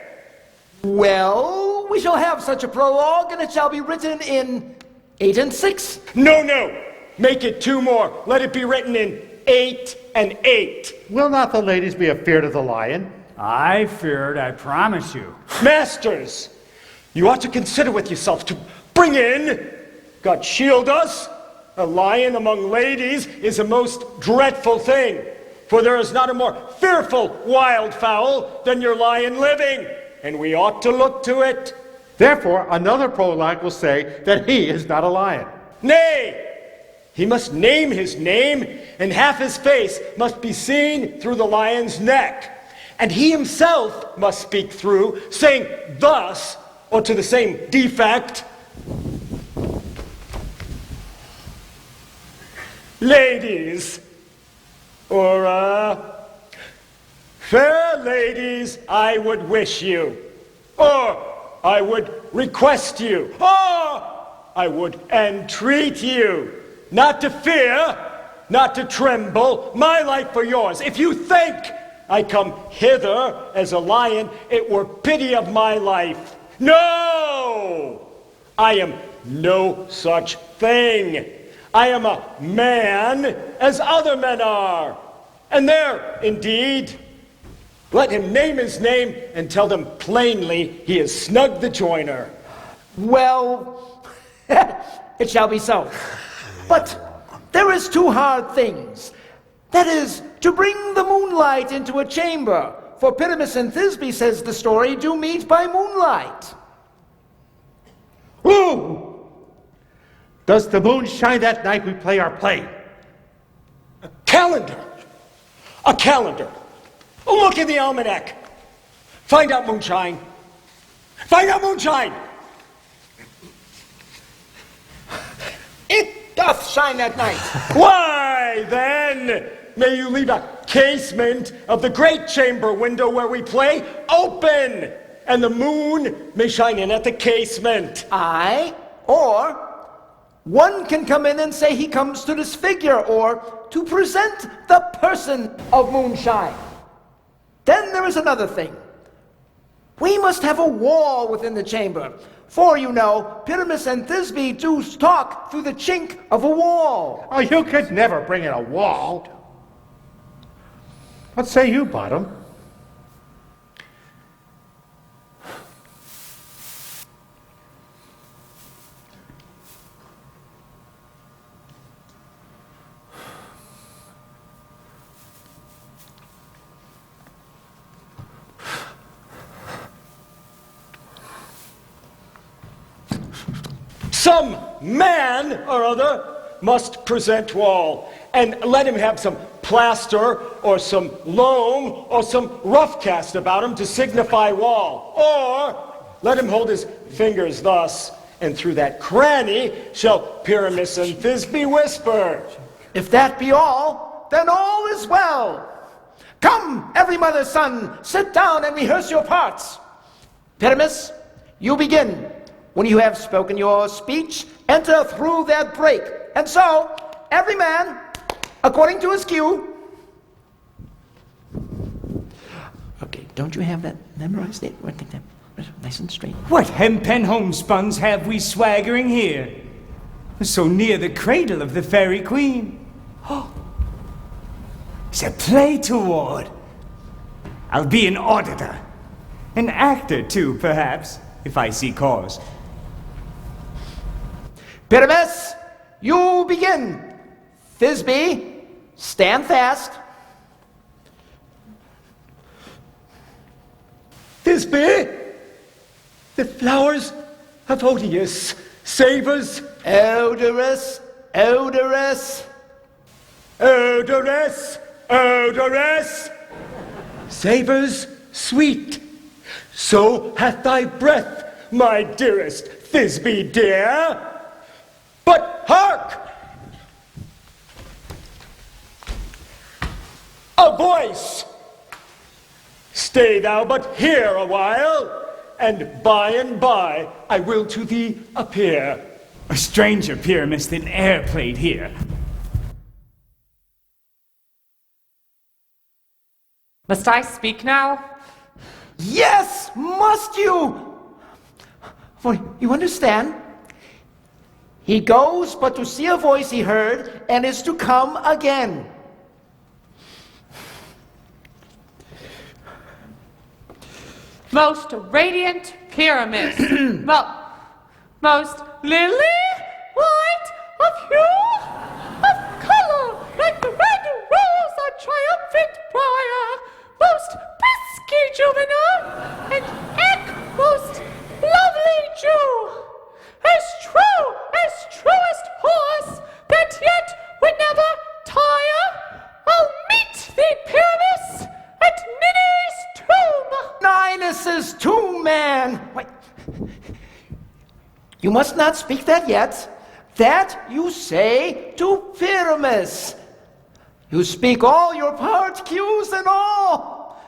Well, we shall have such a prologue, and it shall be written in 8 and 6. No, no. Make it 2 more. Let it be written in 8 and 8. Will not the ladies be afeard of the lion? I feared, I promise you. Masters, you ought to consider with yourself to bring in, God shield us, a lion among ladies is a most dreadful thing, for there is not a more fearful wildfowl than your lion living, and we ought to look to it. Therefore, another prologue will say that he is not a lion. Nay, he must name his name, and half his face must be seen through the lion's neck. And he himself must speak through, saying thus, or to the same defect, ladies, or fair ladies, I would wish you, or I would request you, or I would entreat you, not to fear, not to tremble, my life for yours. If you think I come hither as a lion, it were pity of my life. No! I am no such thing. I am a man as other men are. And there, indeed, let him name his name and tell them plainly he is Snug the Joiner. Well, it shall be so. But there is 2 hard things. That is, to bring the moonlight into a chamber. For Pyramus and Thisbe, says the story, do meet by moonlight. Ooh! Does the moon shine that night we play our play? A calendar! A calendar! Look in the almanac! Find out moonshine! Find out moonshine! It doth shine that night. Why, then, may you leave a casement of the great chamber window where we play open, and the moon may shine in at the casement. Aye, or one can come in and say he comes to disfigure or to present the person of moonshine. Then there is another thing. We must have a wall within the chamber. For, you know, Pyramus and Thisbe do talk through the chink of a wall. Oh, you could never bring in a wall. What say you, Bottom? Some man or other must present wall, and let him have some plaster or some loam or some rough cast about him to signify wall, or let him hold his fingers thus, and through that cranny shall Pyramus and Thisbe whisper. If that be all, then all is well. Come, every mother's son, sit down and rehearse your parts. Pyramus, you begin. When you have spoken your speech, enter through that break. And so, every man, according to his cue. Okay, don't you have that memorized? Nice and straight. What hempen homespuns have we swaggering here? So near the cradle of the fairy queen. Oh, it's a play toward. I'll be an auditor. An actor, too, perhaps, if I see cause. Pyramus, you begin. Thisbe, stand fast. Thisbe, the flowers of odious savors. Odorous, odorous. Odorous, odorous, savors sweet. So hath thy breath, my dearest Thisbe dear. But hark! A voice! Stay thou but here a while, and by I will to thee appear. A stranger Pyramus than e'er played here. Must I speak now? Yes, must you? For you understand? He goes but to see a voice he heard, and is to come again. Most radiant Pyramus, most lily white of hue, of color like the red rose on triumphant briar, most bisky juvenile, and most lovely Jew, as truest horse that yet would never tire. I'll meet thee, Pyramus, at Ninny's tomb. Ninus's tomb, man. Wait. You must not speak that yet. That you say to Pyramus. You speak all your part cues and all.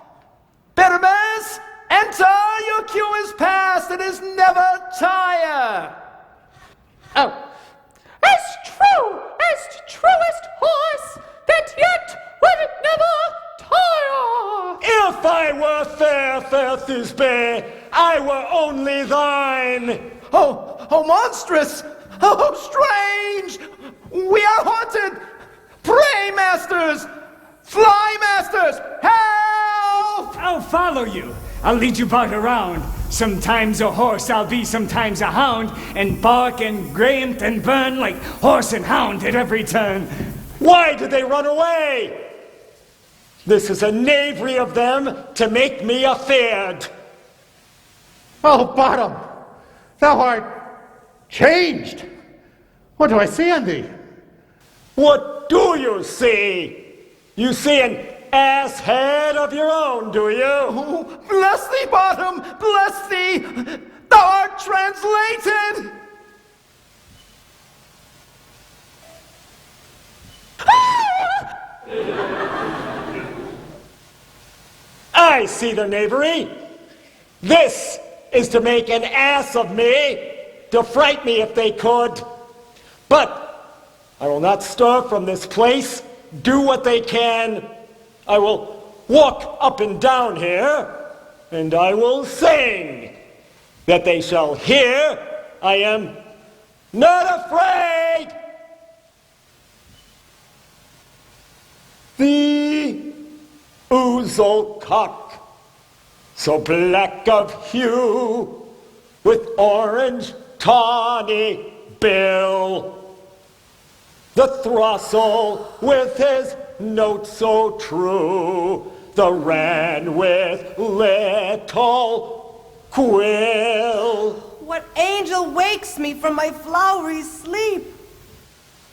Pyramus, enter, your cue is past, it is never tire. Oh, as truest horse that yet would never tire. If I were fair Thisbe, I were only thine. Oh, monstrous! Oh, strange! We are haunted! Pray, masters! Fly, masters! Help! I'll follow you. I'll lead you about around. Sometimes a horse I'll be, sometimes a hound, and bark and grant and burn like horse and hound at every turn. Why did they run away? This is a knavery of them to make me afeard. Oh, Bottom, thou art changed. What do I see on thee? What do you see? You see an ass head of your own, do you? Oh, bless thee, Bottom, bless thee! Thou art translated! I see the knavery. This is to make an ass of me, to fright me if they could. But I will not stir from this place, do what they can. I will walk up and down here, and I will sing, that they shall hear I am not afraid. The ouzel cock, so black of hue, with orange tawny bill. The throstle with his note so true, the wren with little quill. What angel wakes me from my flowery sleep?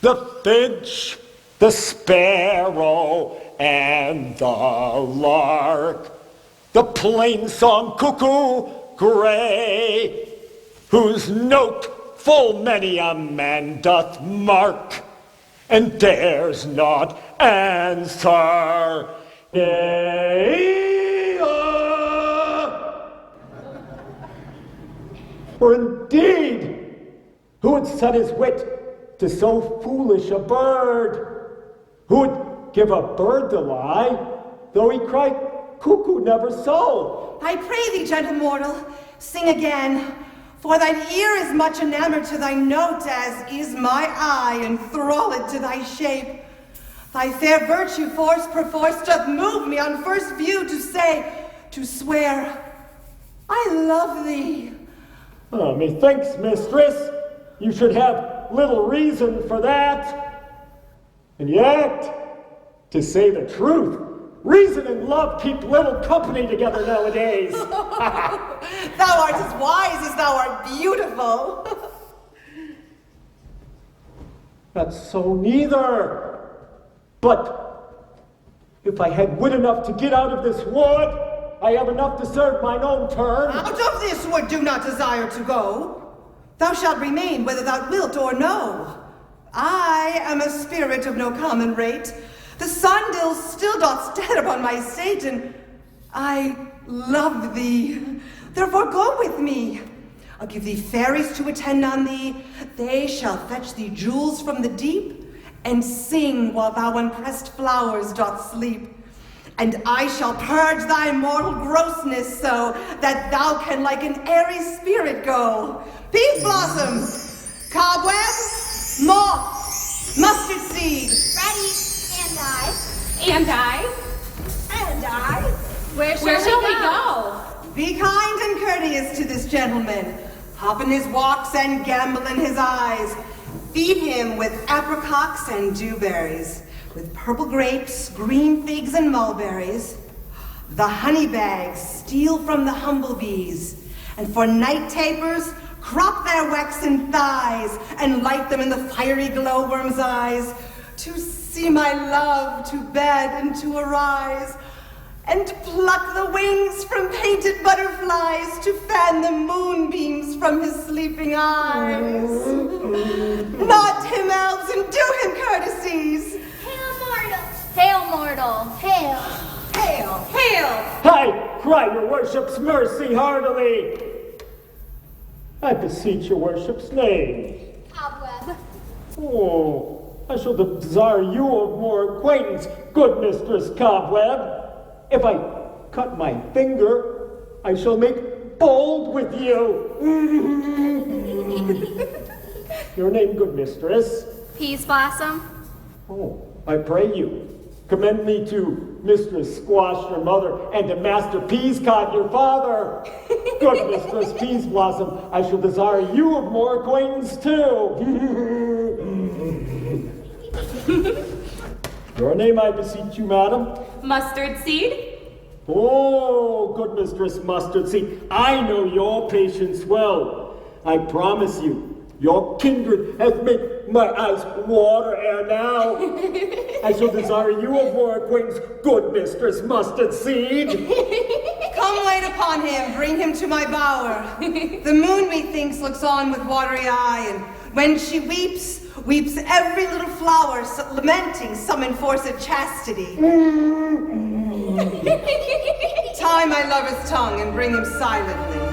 The finch, the sparrow, and the lark, the plain-song cuckoo gray, whose note full many a man doth mark, and dares not answer. For indeed, who would set his wit to so foolish a bird? Who would give a bird the lie, though he cried cuckoo never so? I pray thee, gentle mortal, sing again, for thine ear is much enamored to thy note, as is my eye enthralled to thy shape. Thy fair virtue force perforce doth move me on first view to say, to swear, I love thee. Oh, methinks, mistress, you should have little reason for that. And yet, to say the truth, reason and love keep little company together nowadays. Thou art as wise as thou art beautiful. That's so neither. But If I had wit enough to get out of this wood, I have enough to serve mine own turn. Out of this wood do not desire to go. Thou shalt remain whether thou wilt or no. I am a spirit of no common rate. The sun still doth stand upon my estate, and I love thee. Therefore go with me. I'll give thee fairies to attend on thee. They shall fetch thee jewels from the deep, and sing while thou on pressed flowers doth sleep. And I shall purge thy mortal grossness so that thou can like an airy spirit go. Peace blossom, cobweb, moth, mustard seed. Ready, and I. And I. And I. Where shall we go? Be kind and courteous to this gentleman. Hop in his walks and gambol in his eyes. Feed him with apricots and dewberries, with purple grapes, green figs, and mulberries. The honey bags steal from the humblebees, and for night tapers, crop their waxen thighs and light them in the fiery glowworm's eyes, to see my love to bed and to arise, and pluck the wings from painted butterflies to fan the moonbeams from his sleeping eyes. Nod to him, elves, and do him courtesies. Hail, mortal! Hail, mortal! Hail! Hail! Hail! I cry your worship's mercy heartily. I beseech your worship's name. Cobweb. Oh, I shall desire you of more acquaintance, good Mistress Cobweb. If I cut my finger, I shall make bold with you. Your name, good mistress? Peas Blossom. Oh, I pray you, commend me to Mistress Squash, your mother, and to Master Peascod, your father. Good Mistress Peas Blossom, I shall desire you of more acquaintance too. Your name, I beseech you, madam? Mustard seed? Oh, good Mistress Mustard Seed, I know your patience well. I promise you, your kindred hath made my eyes water ere now. I shall desire you of more acquaintance, good Mistress Mustard Seed. Come wait upon him, bring him to my bower. The moon, methinks, looks on with watery eye, and when she weeps every little flower, lamenting some enforced chastity. Tie my lover's tongue and bring him silently.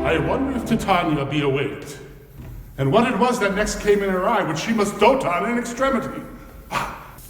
I wonder if Titania be awaked, and what it was that next came in her eye, which she must dote on in extremity.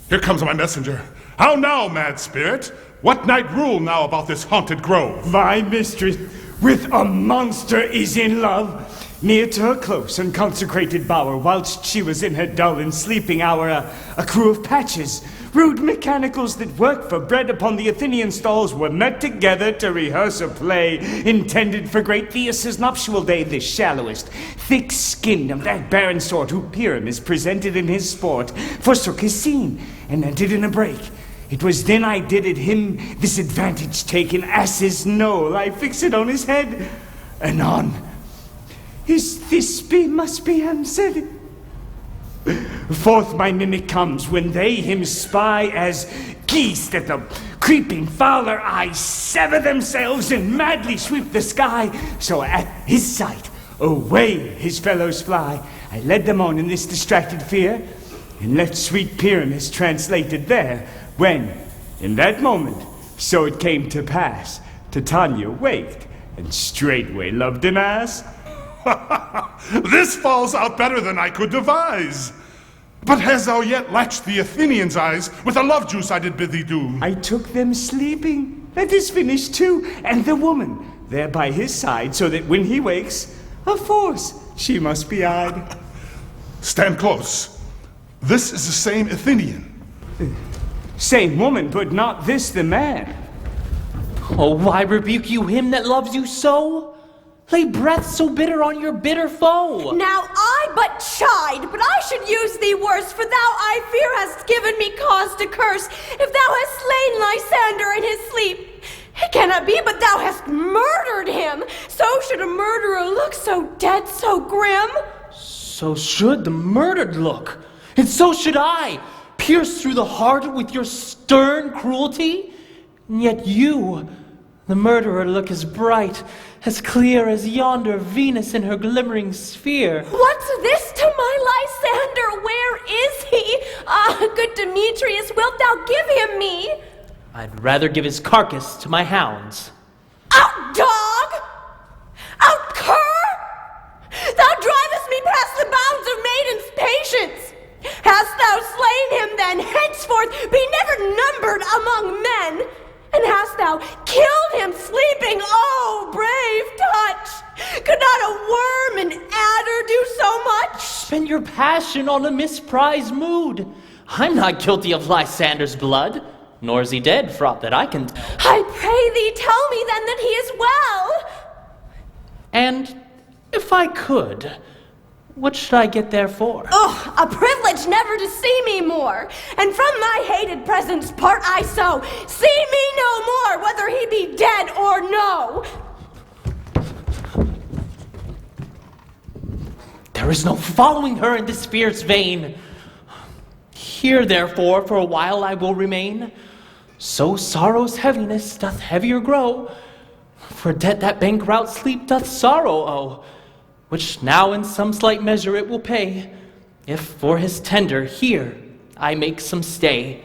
Here comes my messenger. How now, mad spirit? What night rule now about this haunted grove? My mistress with a monster is in love. Near to her close and consecrated bower, whilst she was in her dull and sleeping hour, a crew of patches, rude mechanicals that work for bread upon the Athenian stalls, were met together to rehearse a play intended for great THESEUS' nuptial day. The shallowest, thick-skinned of that barren sort who Pyramus presented in his sport, forsook his scene and entered in a break. It was then I did at him this advantage take, an ass's knoll I fix it on his head. Anon, his Thisbe must be answered. Forth my mimic comes, when they him spy, as geese that the creeping fowler eyes sever themselves and madly sweep the sky. So at his sight, away his fellows fly. I led them on in this distracted fear, and left sweet Pyramus translated there, when, in that moment, so it came to pass, Titania waked, and straightway loved an ass. This falls out better than I could devise. But hast thou yet latched the Athenians' eyes with the love juice I did bid thee do? I took them sleeping. That is finished too, and the woman there by his side, so that when he wakes, of force she must be eyed. Stand close. This is the same Athenian. Same woman, but not this the man. Oh, why rebuke you him that loves you so? Lay breath so bitter on your bitter foe. Now I but chide, but I should use thee worse, for thou, I fear, hast given me cause to curse. If thou hast slain Lysander in his sleep, it cannot be but thou hast murdered him. So should a murderer look so dead, so grim. So should the murdered look, and so should I, pierced through the heart with your stern cruelty. And yet you, the murderer, look as bright, as clear as yonder Venus in her glimmering sphere. What's this to my Lysander? Where is he? Ah, good Demetrius, wilt thou give him me? I'd rather give his carcass to my hounds. Out, dog! Out, cur! Thou drivest me past the bounds of maiden's patience. Hast thou slain him, then henceforth be never numbered among men? And hast thou killed him sleeping? Oh, brave touch! Could not a worm and adder do so much? Spend your passion on a misprized mood. I'm not guilty of Lysander's blood, nor is he dead for aught that I can tell. I pray thee, tell me then that he is well. And if I could, what should I get therefore? Oh, a privilege never to see me more. And from my hated presence part I so. See me no more, whether he be dead or no. There is no following her in this fierce vein. Here, therefore, for a while I will remain. So sorrow's heaviness doth heavier grow. For debt that bankrout sleep doth sorrow owe, which now in some slight measure it will pay, if for his tender here I make some stay.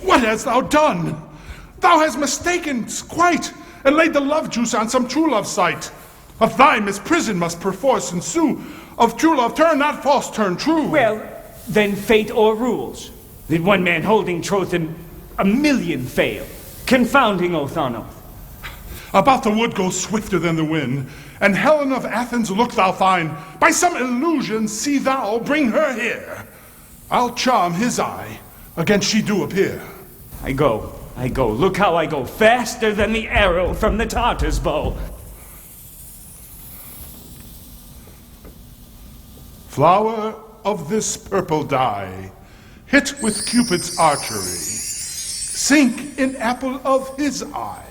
What hast thou done? Thou hast mistaken quite, and laid the love juice on some true love sight. Of thy misprison must perforce ensue. Of true love turn, not false turn true. Well, then fate o'errules. Did one man holding troth and a million fail, confounding oath on oath. About the wood go swifter than the wind, and Helen of Athens look thou find. By some illusion see thou bring her here. I'll charm his eye, against she do appear. I go, look how I go, faster than the arrow from the Tartar's bow. Flower of this purple dye, hit with Cupid's archery, sink in apple of his eye.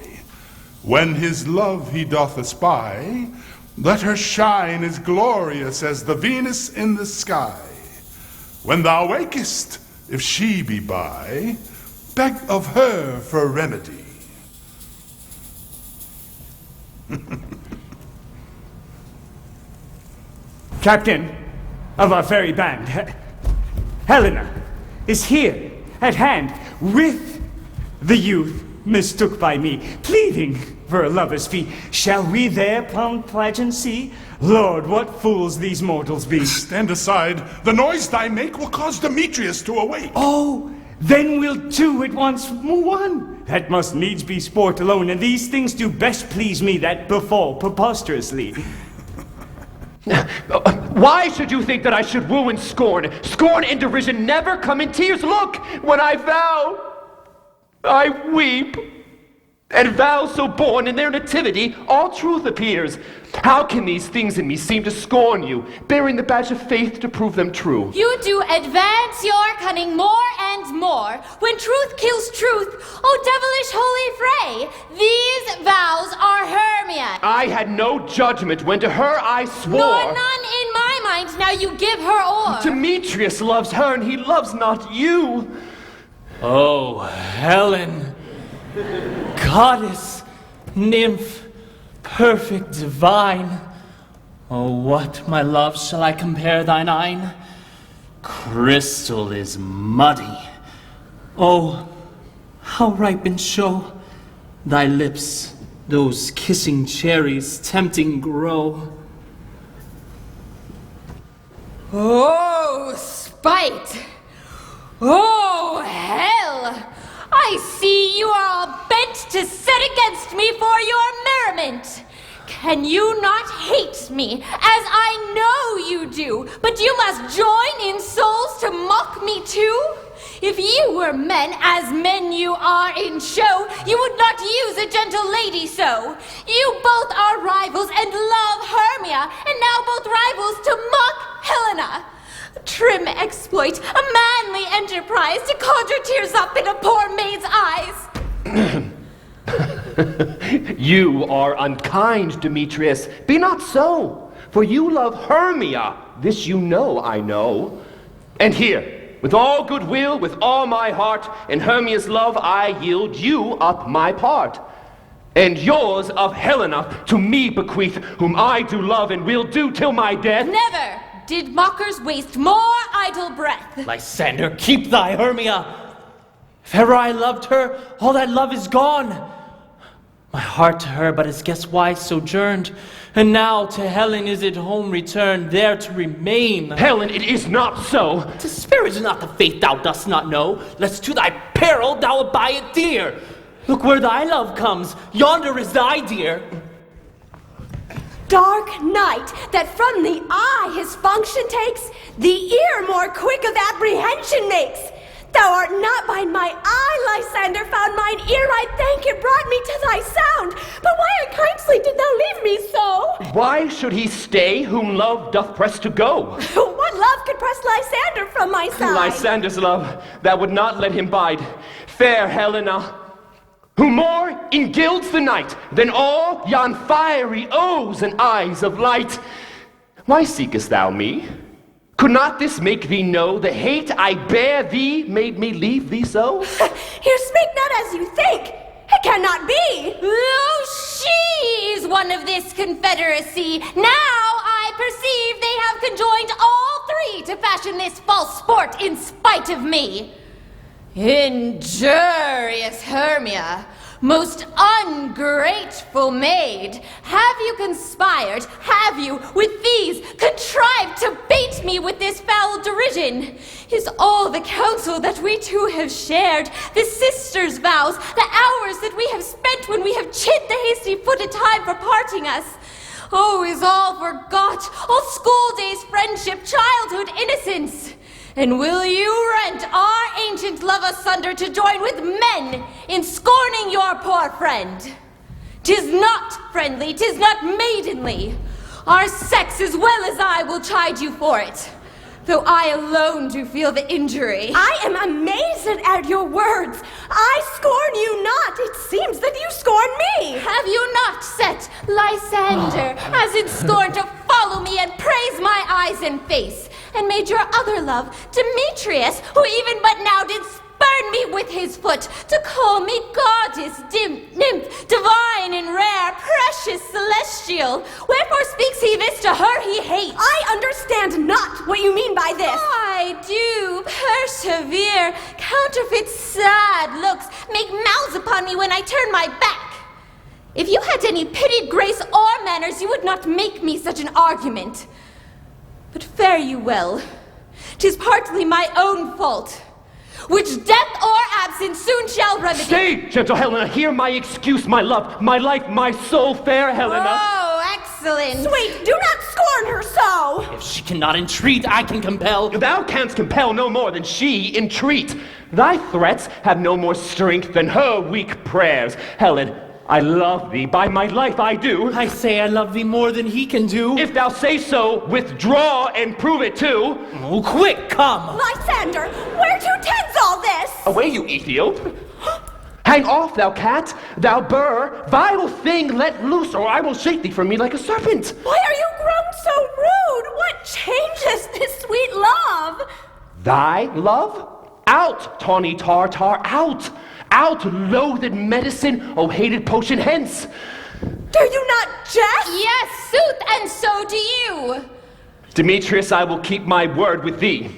When his love he doth espy, let her shine as glorious as the Venus in the sky. When thou wakest, if she be by, beg of her for remedy. Captain of our fairy band, Helena, is here at hand with the youth mistook by me, pleading for a lover's fee. Shall we their plum pageant see? Lord, what fools these mortals be. Stand aside. The noise thy make will cause Demetrius to awake. Oh, then we'll two at once move on. That must needs be sport alone, and these things do best please me that befall preposterously. Why should you think that I should woo and scorn? Scorn and derision never come in tears. Look, when I vow, I weep, and vows so born in their nativity, all truth appears. How can these things in me seem to scorn you, bearing the badge of faith to prove them true? You do advance your cunning more and more, when truth kills truth, O devilish holy fray. These vows are Hermia. I had no judgment when to her I swore. Nor none in my mind, now you give her o'er. Demetrius loves her, and he loves not you. Oh, Helen, goddess, nymph, perfect divine. Oh, what, my love, shall I compare thine eyne? Crystal is muddy. Oh, how ripe in show thy lips, those kissing cherries tempting grow. Oh, spite! Oh, hell! I see you are all bent to set against me for your merriment. Can you not hate me, as I know you do, but you must join in souls to mock me too? If you were men, as men you are in show, you would not use a gentle lady so. You both are rivals and love Hermia, and now both rivals to mock Helena. Trim exploit, a manly enterprise to conjure tears up in a poor maid's eyes. You are unkind, Demetrius. Be not so, for you love Hermia. This you know, I know. And here, with all goodwill, with all my heart, in Hermia's love I yield you up my part. And yours of Helena to me bequeath, whom I do love and will do till my death. Never did mockers waste more idle breath. Lysander, keep thy Hermia. If ever I loved her, all that love is gone. My heart to her but as guest-wise sojourned, and now to Helen is it home returned, there to remain. Helen, it is not so. To spirit is not the fate thou dost not know, lest to thy peril thou buy it dear. Look where thy love comes, yonder is thy dear. Dark night, that from the eye his function takes, the ear more quick of apprehension makes. Thou art not by my eye, Lysander, found mine ear, I thank it brought me to thy sound. But why unkindly did thou leave me so? Why should he stay whom love doth press to go? What love could press Lysander from my side? Lysander's love, that would not let him bide. Fair Helena, who more engilds the night than all yon fiery O's and eyes of light. Why seekest thou me? Could not this make thee know the hate I bear thee made me leave thee so? You speak not as you think. It cannot be. Oh, she is one of this confederacy. Now I perceive they have conjoined all three to fashion this false sport in spite of me. Injurious Hermia, most ungrateful maid, have you conspired, have you, with these, contrived to bait me with this foul derision? Is all the counsel that we two have shared, the sisters' vows, the hours that we have spent when we have chid the hasty-footed time for parting us? Oh, is all forgot, all school days' friendship, childhood innocence? And will you rent our ancient love asunder to join with men in scorning your poor friend? 'Tis not friendly, 'tis not maidenly. Our sex as well as I will chide you for it, though I alone do feel the injury. I am amazed at your words. I scorn you not. It seems that you scorn me. Have you not set Lysander as in scorn to follow me and praise my eyes and face, and made your other love, Demetrius, who even but now did spurn me with his foot, to call me goddess, nymph, divine and rare, precious, celestial? Wherefore speaks he this to her he hates? I understand not what you mean by this. I do persevere. Counterfeit sad looks make mouths upon me when I turn my back. If you had any pitied grace or manners, you would not make me such an argument. But fare you well. 'Tis partly my own fault, which death or absence soon shall remedy. Stay, gentle Helena, hear my excuse, my love, my life, my soul, fair Helena. Oh, excellent. Sweet, do not scorn her so. If she cannot entreat, I can compel. Thou canst compel no more than she entreat. Thy threats have no more strength than her weak prayers. Helen, I love thee, by my life I do. I say I love thee more than he can do. If thou say so, withdraw and prove it too. Oh, quick, come. Lysander, whereto tends all this? Away, you Ethiop. Hang off, thou cat, thou burr, vile thing, let loose, or I will shake thee from me like a serpent. Why are you grown so rude? What changes this sweet love? Thy love? Out, tawny tartar, out! Out, loathed medicine, O hated potion, hence! Do you not jest? Yes, sooth, and so do you. Demetrius, I will keep my word with thee.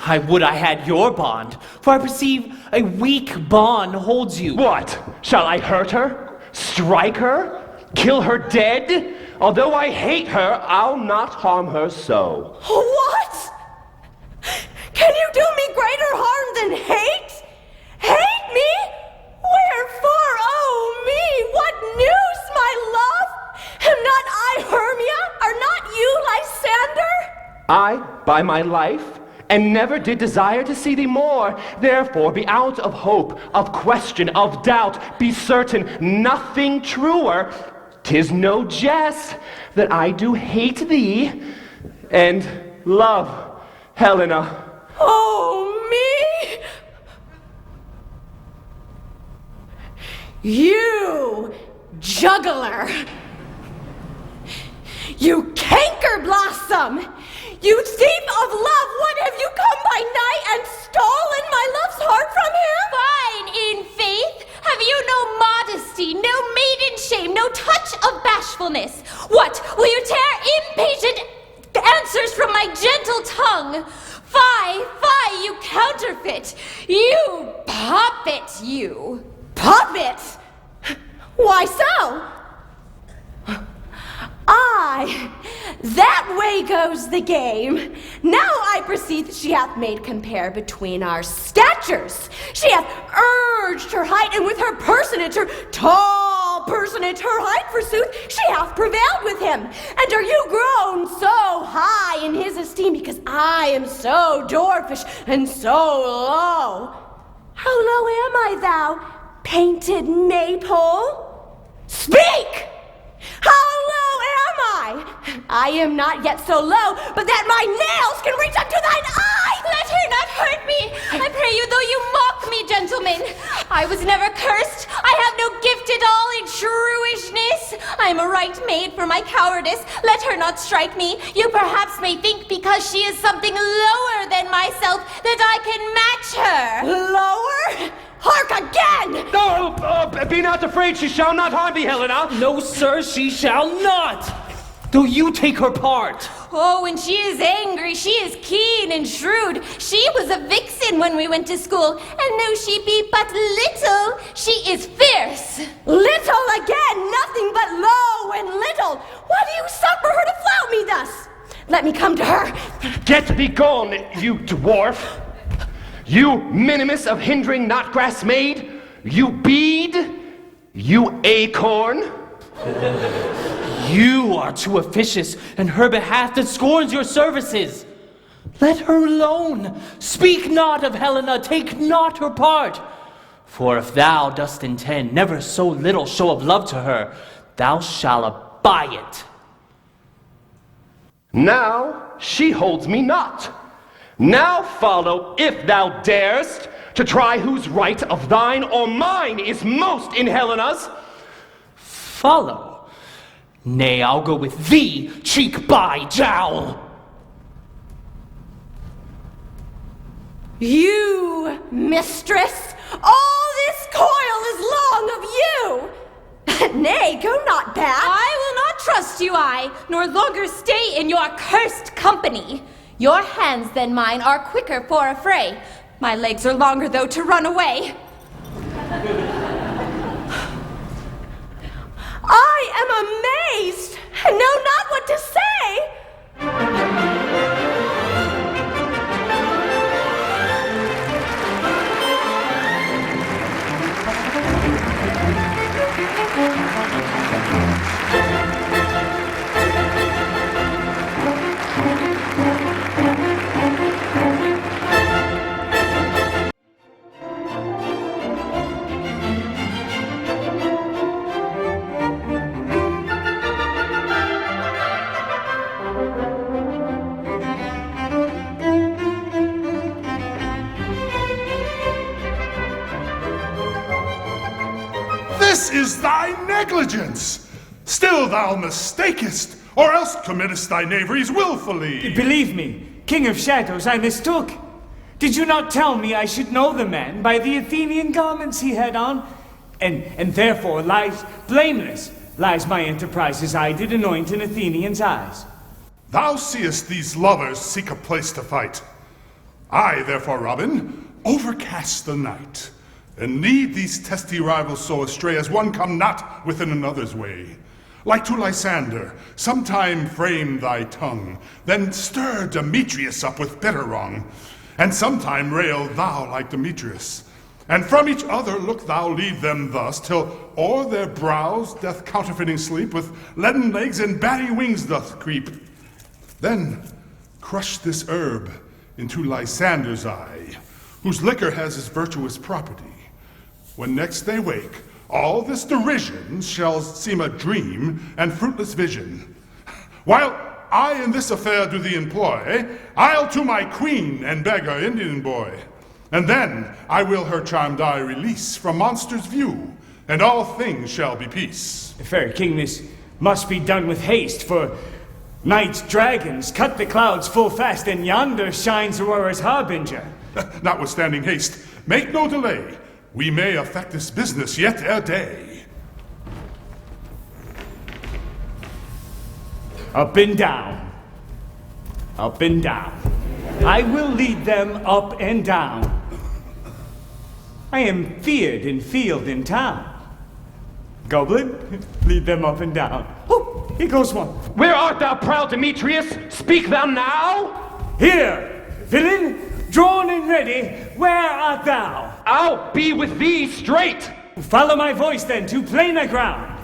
I would I had your bond, for I perceive a weak bond holds you. What? Shall I hurt her? Strike her? Kill her dead? Although I hate her, I'll not harm her so. What? Can you do me greater harm than hate? Hate me? Wherefore, oh me, what news, my love? Am not I Hermia? Are not you Lysander? I, by my life, and never did desire to see thee more. Therefore be out of hope, of question, of doubt. Be certain, nothing truer. 'Tis no jest that I do hate thee and love Helena. Oh, me? You juggler! You canker blossom! You thief of love! What have you come by night and stolen my love's heart from him? Fine, in faith. Have you no modesty, no maiden shame, no touch of bashfulness? What, will you tear impatient answers from my gentle tongue? Fie, fie, you counterfeit! You puppet, you! Puppet? Why so? That way goes the game. Now I perceive she hath made compare between our statures. She hath urged her height, and with her personage, her tall personage, her height forsooth, she hath prevailed with him. And are you grown so high in his esteem because I am so dwarfish and so low? How low am I, thou painted maypole? Speak! How low am I? I am not yet so low, but that my nails can reach up to thine eye! Let her not hurt me, I pray you, though you mock me, gentlemen. I was never cursed. I have no gift at all in shrewishness. I am a right maid for my cowardice. Let her not strike me. You perhaps may think because she is something lower than myself that I can match her. Lower? Hark again! No, be not afraid, she shall not harm thee, Helena. No, sir, she shall not. Though you take her part. Oh, when she is angry, she is keen and shrewd. She was a vixen when we went to school, and though she be but little, she is fierce. Little again, nothing but low and little. Why do you suffer her to flout me thus? Let me come to her. Get thee gone, you dwarf. You minimus of hindering knotgrass maid. You bead. You acorn. You are too officious in her behalf that scorns your services. Let her alone. Speak not of Helena, take not her part. For if thou dost intend never so little show of love to her, thou shalt abide it. Now she holds me not. Now follow, if thou darest, to try whose right of thine or mine is most in Helena's. Follow? Nay, I'll go with thee, cheek by jowl. You, mistress, all this coil is long of you. Nay, go not back. I will not trust you, nor longer stay in your cursed company. Your hands than mine are quicker for a fray. My legs are longer, though, to run away. I am amazed and know not what to say. This is thy negligence. Still thou mistakest, or else committest thy knaveries willfully. Believe me, King of Shadows, I mistook. Did you not tell me I should know the man by the Athenian garments he had on? And therefore blameless lies my enterprise as I did anoint in Athenians' eyes. Thou seest these lovers seek a place to fight. I, therefore, Robin, overcast the night, and lead these testy rivals so astray as one come not within another's way. Like to Lysander, sometime frame thy tongue, then stir Demetrius up with bitter wrong, and sometime rail thou like Demetrius. And from each other look thou lead them thus, till o'er their brows doth counterfeiting sleep, with leaden legs and batty wings doth creep. Then crush this herb into Lysander's eye, whose liquor has his virtuous property. When next they wake, all this derision shall seem a dream and fruitless vision. While I in this affair do thee employ, I'll to my queen and beg her Indian boy. And then I will her charmed eye release from monster's view, and all things shall be peace. Fair king, this must be done with haste, for night's dragons cut the clouds full fast, and yonder shines Aurora's harbinger. Notwithstanding haste, make no delay. We may effect this business yet ere day. Up and down. Up and down. I will lead them up and down. I am feared in field and town. Goblin, lead them up and down. Oh, here goes one. Where art thou, proud Demetrius? Speak thou now! Here, villain, drawn and ready, where art thou? I'll be with thee straight! Follow my voice then to plainer ground.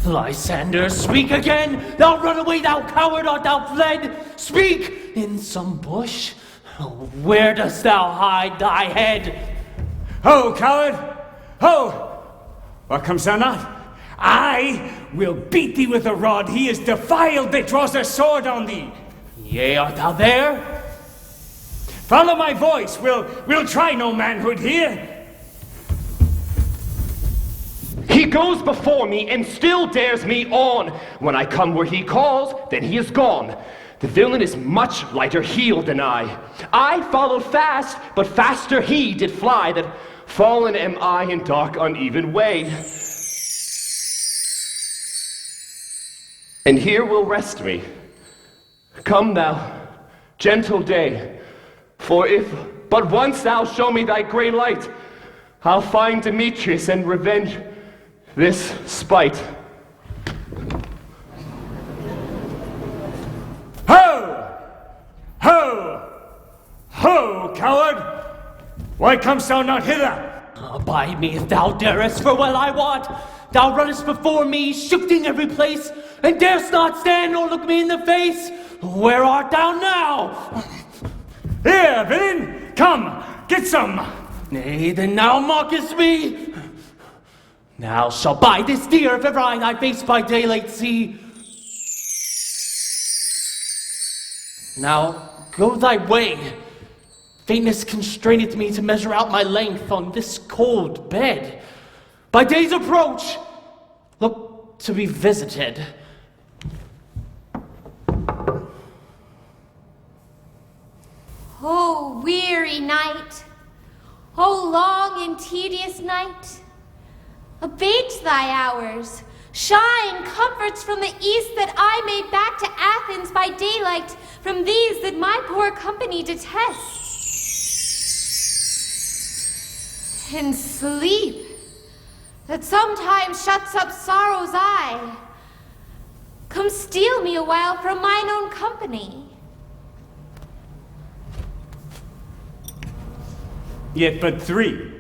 Lysander, speak again! Thou run away, thou coward, art thou fled? Speak! In some bush? Where dost thou hide thy head? Ho, coward! Ho! What comest thou not? I will beat thee with a rod. He is defiled that draws a sword on thee. Yea, art thou there? Follow my voice. We'll try no manhood here. He goes before me and still dares me on. When I come where he calls, then he is gone. The villain is much lighter heeled than I. I followed fast, but faster he did fly, that fallen am I in dark uneven way. And here will rest me. Come thou, gentle day, for if but once thou show me thy grey light, I'll find Demetrius and revenge this spite. Ho! Ho! Ho, coward! Why comest thou not hither? Abide me if thou darest, for well I wot, thou runnest before me, shifting every place, and darest not stand nor look me in the face. Where art thou now? Here, villain! Come, get some! Nay, then thou mockest me. Thou shalt buy this dear if ever I thy face by daylight see. Now, go thy way. Faintness constraineth me to measure out my length on this cold bed. By day's approach, look to be visited. Oh, weary night! Oh, long and tedious night! Abate thy hours, shine comforts from the east, that I may back to Athens by daylight from these that my poor company detest. And sleep, that sometimes shuts up sorrow's eye, come steal me a while from mine own company. Yet but three.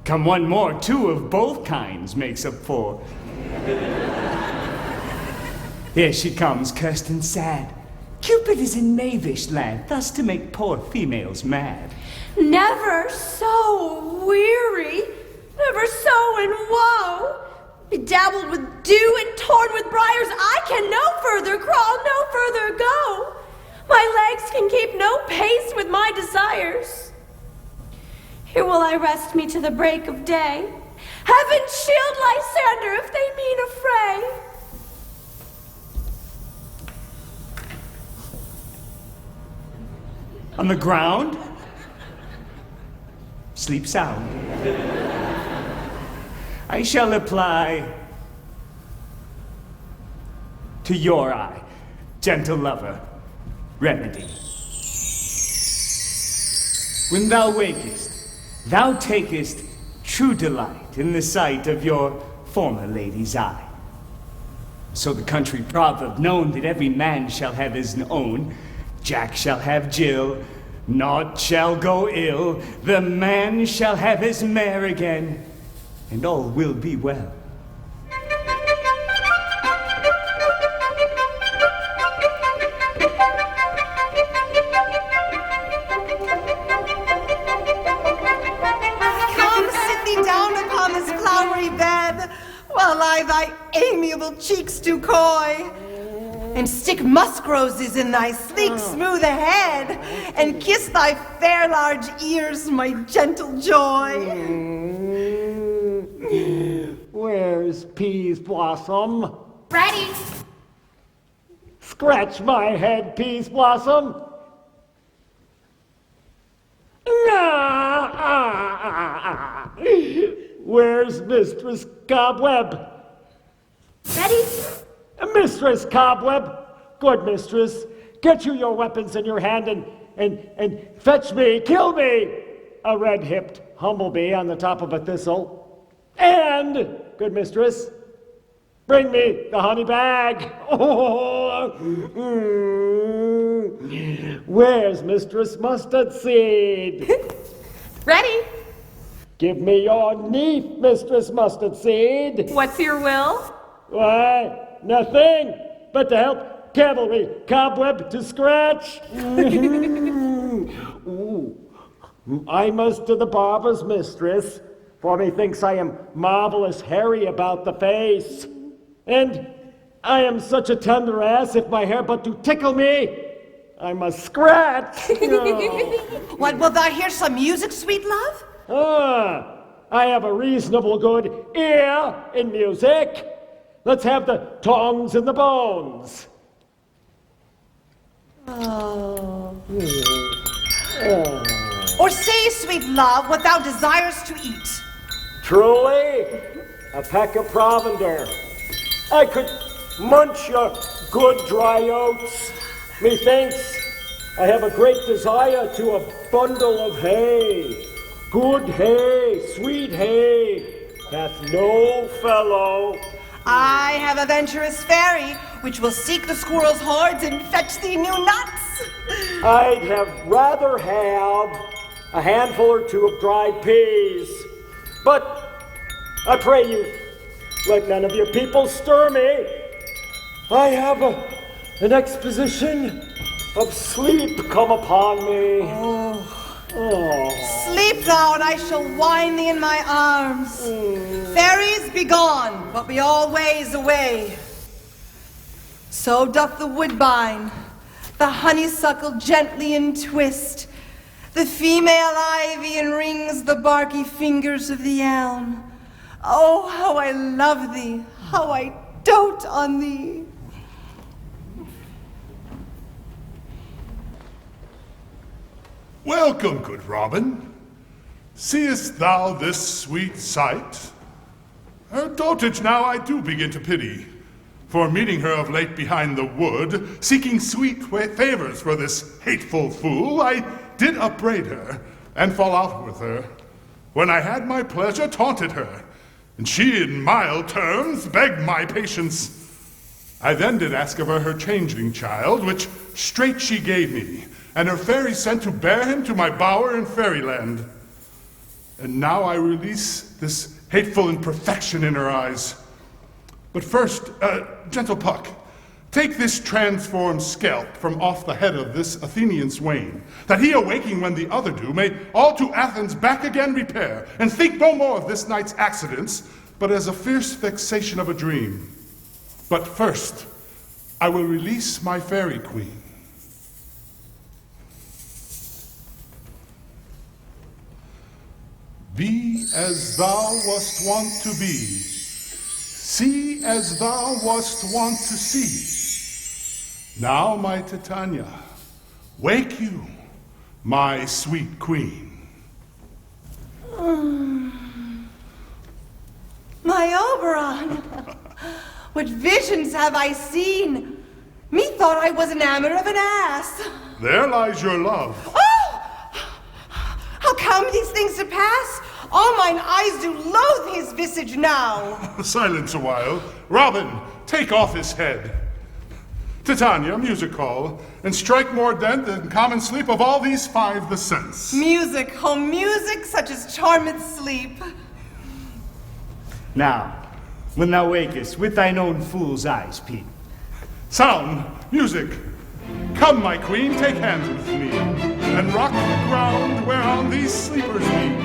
Come one more, two of both kinds makes up four. Here she comes, cursed and sad. Cupid is in knavish land, thus to make poor females mad. Never so weary, never so in woe, bedabbled with dew and torn with briars, I can no further crawl, no further go. My legs can keep no pace with my desires. Here will I rest me to the break of day. Heaven shield Lysander if they mean a fray. On the ground, sleep sound. I shall apply to your eye, gentle lover, remedy. When thou wakest, thou takest true delight in the sight of your former lady's eye. So the country proverb known that every man shall have his own, Jack shall have Jill, naught shall go ill, the man shall have his mare again, and all will be well. feeble cheeks do coy, and stick musk roses in thy sleek, smooth head, and kiss thy fair large ears, my gentle joy. Where's Peas Blossom? Ready? Scratch my head, Peas Blossom. Where's Mistress Cobweb? Ready? Mistress Cobweb, good mistress, get you your weapons in your hand and fetch me, kill me, a red-hipped humblebee on the top of a thistle. And, good mistress, bring me the honey bag. Where's Mistress Mustard Seed? Ready? Give me your neef, Mistress Mustard Seed. What's your will? Why, nothing but to help cavalry Cobweb to scratch. Ooh. I must to the barber's mistress, for methinks I am marvelous hairy about the face. And I am such a tender ass, if my hair but do tickle me, I must scratch. What, will thou hear some music, sweet love? I have a reasonable good ear in music. Let's have the tongs and the bones. Or say, sweet love, what thou desirest to eat. Truly, a peck of provender. I could munch your good dry oats. Methinks I have a great desire to a bundle of hay. Good hay, sweet hay, hath no fellow. I have a venturous fairy, which will seek the squirrel's hoards and fetch thee new nuts. I'd have rather have a handful or two of dried peas. But I pray you, let none of your people stir me. I have an exposition of sleep come upon me. Sleep thou, and I shall wind thee in my arms. Fairies, be gone, but be always away. So doth the woodbine, the honeysuckle gently entwist, the female ivy enrings the barky fingers of the elm. Oh, how I love thee, how I dote on thee. Welcome, good Robin. Seest thou this sweet sight? Her dotage now I do begin to pity, for meeting her of late behind the wood, seeking sweet favors for this hateful fool, I did upbraid her, and fall out with her. When I had my pleasure, taunted her, and she in mild terms begged my patience. I then did ask of her changeling child, which straight she gave me, and her fairy sent to bear him to my bower in fairyland. And now I release this hateful imperfection in her eyes. But first, gentle Puck, take this transformed scalp from off the head of this Athenian swain, that he awaking when the other do, may all to Athens back again repair, and think no more of this night's accidents, but as a fierce vexation of a dream. But first, I will release my fairy queen. Be as thou wast wont to be. See as thou wast wont to see. Now, my Titania, wake you, my sweet queen. My Oberon, what visions have I seen? Methought I was enamored of an ass. There lies your love. Oh! How come these things to pass? All mine eyes do loathe his visage now. Silence a while. Robin, take off his head. Titania, music hall, and strike more dent than common sleep of all these five the sense. Music, oh music, such as charmed sleep. Now, when thou wakest, with thine own fool's eyes peep. Sound, music. Come, my queen, take hands with me, and rock the ground whereon these sleepers be.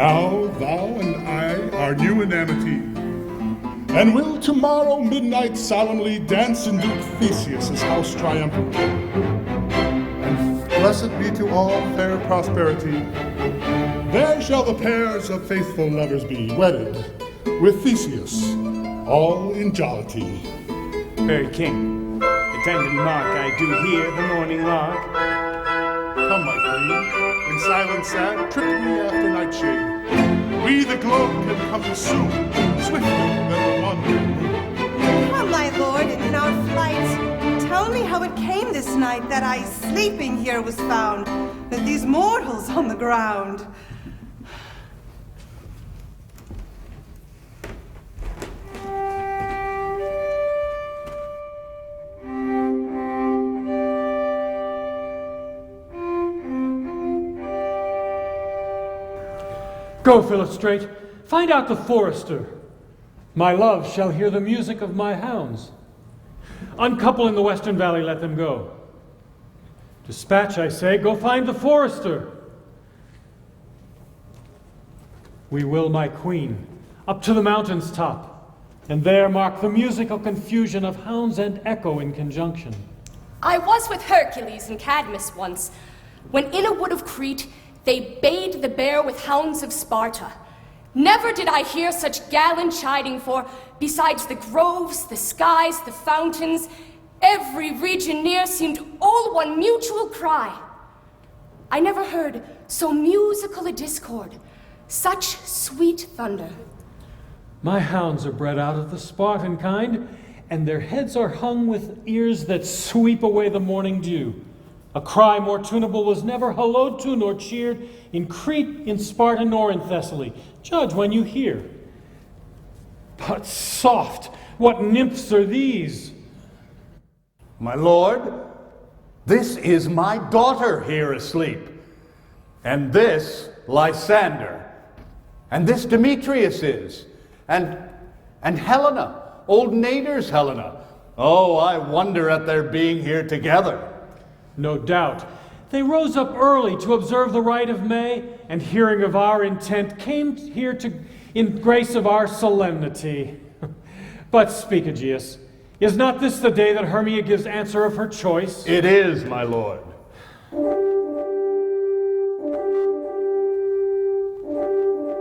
Now thou and I are new in amity, and will tomorrow midnight solemnly dance in Duke Theseus' house triumphant. And blessed be to all fair prosperity. There shall the pairs of faithful lovers be, wedded with Theseus, all in jollity. Very king, attendant Mark, I do hear the morning lark. Come, my queen, in silence sad, trip we after nightshade. We the globe can come soon, swifter than the wandering moon. Come, my lord, in our flight, tell me how it came this night that I sleeping here was found, with these mortals on the ground. Go, Philostrate, find out the forester. My love shall hear the music of my hounds. Uncouple in the western valley, let them go. Dispatch, I say, go find the forester. We will, my queen, up to the mountain's top, and there mark the musical confusion of hounds and echo in conjunction. I was with Hercules and Cadmus once, when in a wood of Crete they bayed the bear with hounds of Sparta. Never did I hear such gallant chiding, for besides the groves, the skies, the fountains, every region near seemed all one mutual cry. I never heard so musical a discord, such sweet thunder. My hounds are bred out of the Spartan kind, and their heads are hung with ears that sweep away the morning dew. A cry more tunable was never hallooed to nor cheered in Crete, in Sparta, nor in Thessaly. Judge when you hear. But soft, what nymphs are these? My lord, this is my daughter here asleep, and this Lysander, and this Demetrius is, and Helena, old Nader's Helena. Oh, I wonder at their being here together. No doubt. They rose up early to observe the rite of May, and hearing of our intent, came here in grace of our solemnity. But speak, Aegeus, is not this the day that Hermia gives answer of her choice? It is, my lord.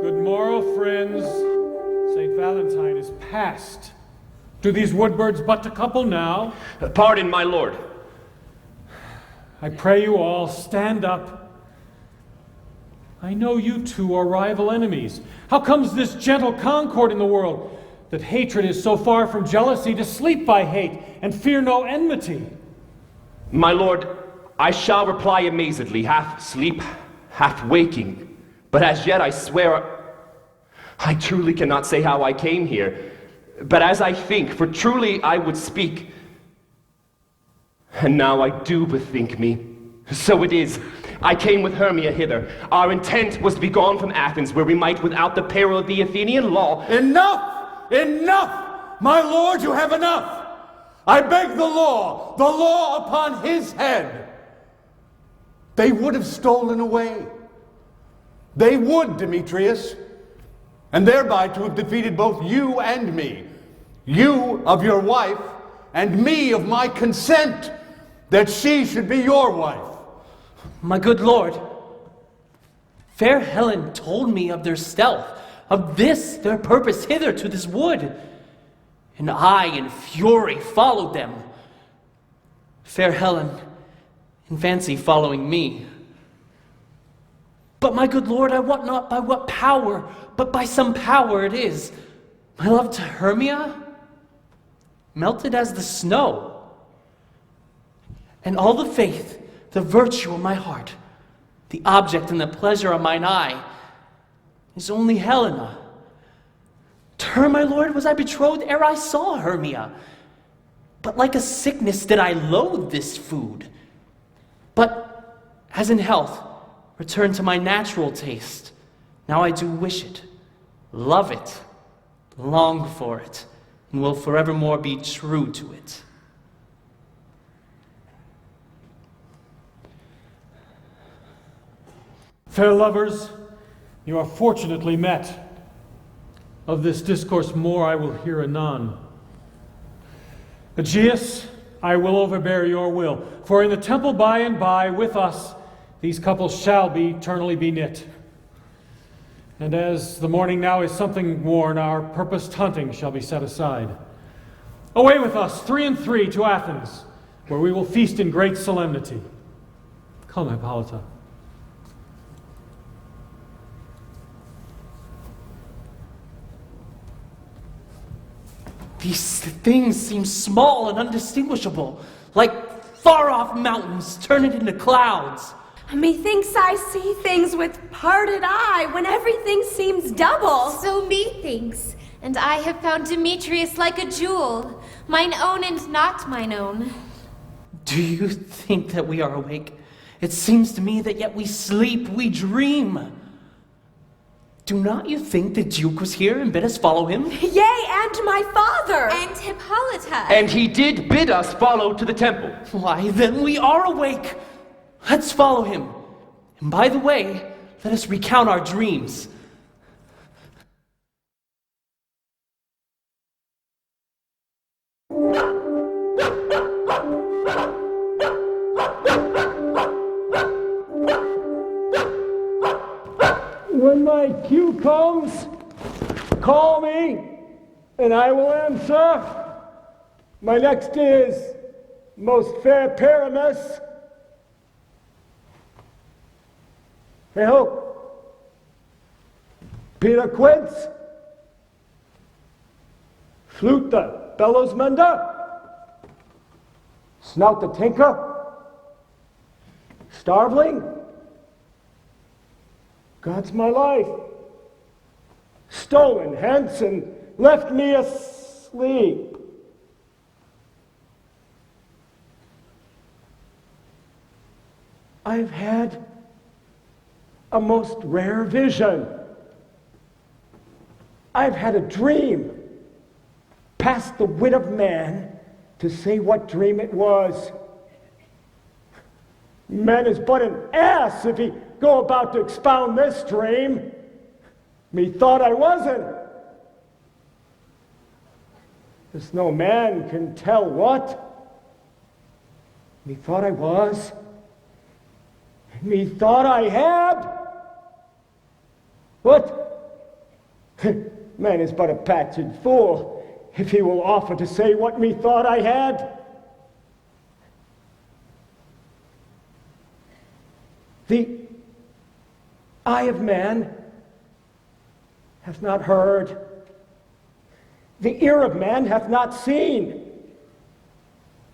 Good morrow, friends. St. Valentine is past. Do these woodbirds but to couple now? Pardon, my lord. I pray you all, stand up. I know you two are rival enemies. How comes this gentle concord in the world, that hatred is so far from jealousy to sleep by hate and fear no enmity? My lord, I shall reply amazedly, half sleep, half waking. But as yet I swear, I truly cannot say how I came here. But as I think, for truly I would speak, and now I do bethink me. So it is. I came with Hermia hither. Our intent was to be gone from Athens, where we might, without the peril of the Athenian law... Enough! Enough! My lord, you have enough! I beg the law upon his head! They would have stolen away. They would, Demetrius, and thereby to have defeated both you and me. You of your wife, and me of my consent, that she should be your wife. My good lord, fair Helen told me of their stealth, of this their purpose hither to this wood, and I in fury followed them. Fair Helen, in fancy following me. But my good lord, I wot not by what power, but by some power it is. My love to Hermia, melted as the snow. And all the faith, the virtue of my heart, the object and the pleasure of mine eye, is only Helena. To her, my lord, was I betrothed ere I saw Hermia. But like a sickness did I loathe this food. But, as in health, returned to my natural taste. Now I do wish it, love it, long for it, and will forevermore be true to it. Fair lovers, You are fortunately met. Of this discourse more I will hear anon. Aegeus, I will overbear your will, for in the temple by and by with us these couples shall be eternally be knit. And as the morning now is something worn, our purposed hunting shall be set aside. Away with us, 3 and 3, to Athens, where we will feast in great solemnity. Come, Hippolyta. These things seem small and undistinguishable, like far-off mountains turning into clouds. Methinks I see things with parted eye when everything seems double. So methinks, and I have found Demetrius like a jewel, mine own and not mine own. Do you think that we are awake? It seems to me that yet we sleep, we dream. Do not you think the Duke was here and bid us follow him? Yea, and my father! And Hippolyta! And he did bid us follow to the temple. Why, then we are awake. Let's follow him. And by the way, let us recount our dreams. When my cue comes, call me, and I will answer. My next is, most fair Pyramus. Hey ho! Peter Quince, Flute the bellows mender, Snout the tinker, Starveling, God's my life, stolen hence and left me asleep. I've had a most rare vision. I've had a dream, past the wit of man to say what dream it was. Man is but an ass if he go about to expound this dream. Methought I wasn't. There's no man can tell what. Methought I was. Methought I had. What? Man is but a patched fool if he will offer to say what methought I had. The eye of man hath not heard, the ear of man hath not seen,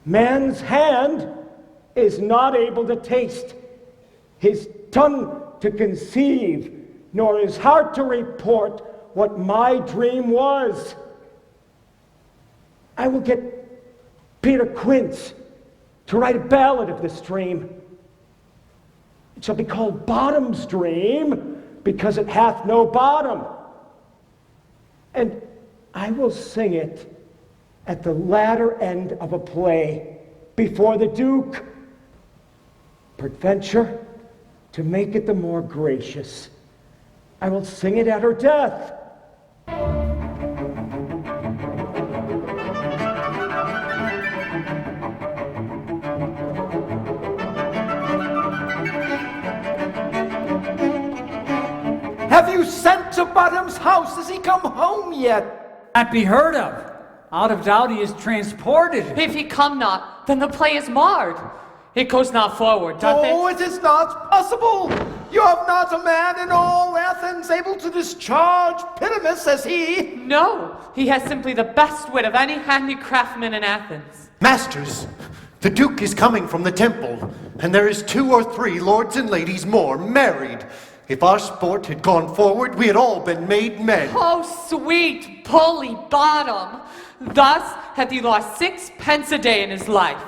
man's hand is not able to taste, his tongue to conceive, nor his heart to report what my dream was. I will get Peter Quince to write a ballad of this dream. It shall be called Bottom's Dream, because it hath no bottom. And I will sing it at the latter end of a play before the Duke, peradventure, to make it the more gracious. I will sing it at her death. Have you sent to Bottom's house? Has he come home yet? Not be heard of. Out of doubt he is transported. If he come not, then the play is marred. It goes not forward, doth it? Oh, it is not possible. You have not a man in all Athens able to discharge Pyramus as he. No, he has simply the best wit of any handicraftsman in Athens. Masters, the Duke is coming from the temple, and there is 2 or 3 lords and ladies more married. If our sport had gone forward, we had all been made men. Oh, sweet bully Bottom! Thus hath he lost 6 pence a day in his life.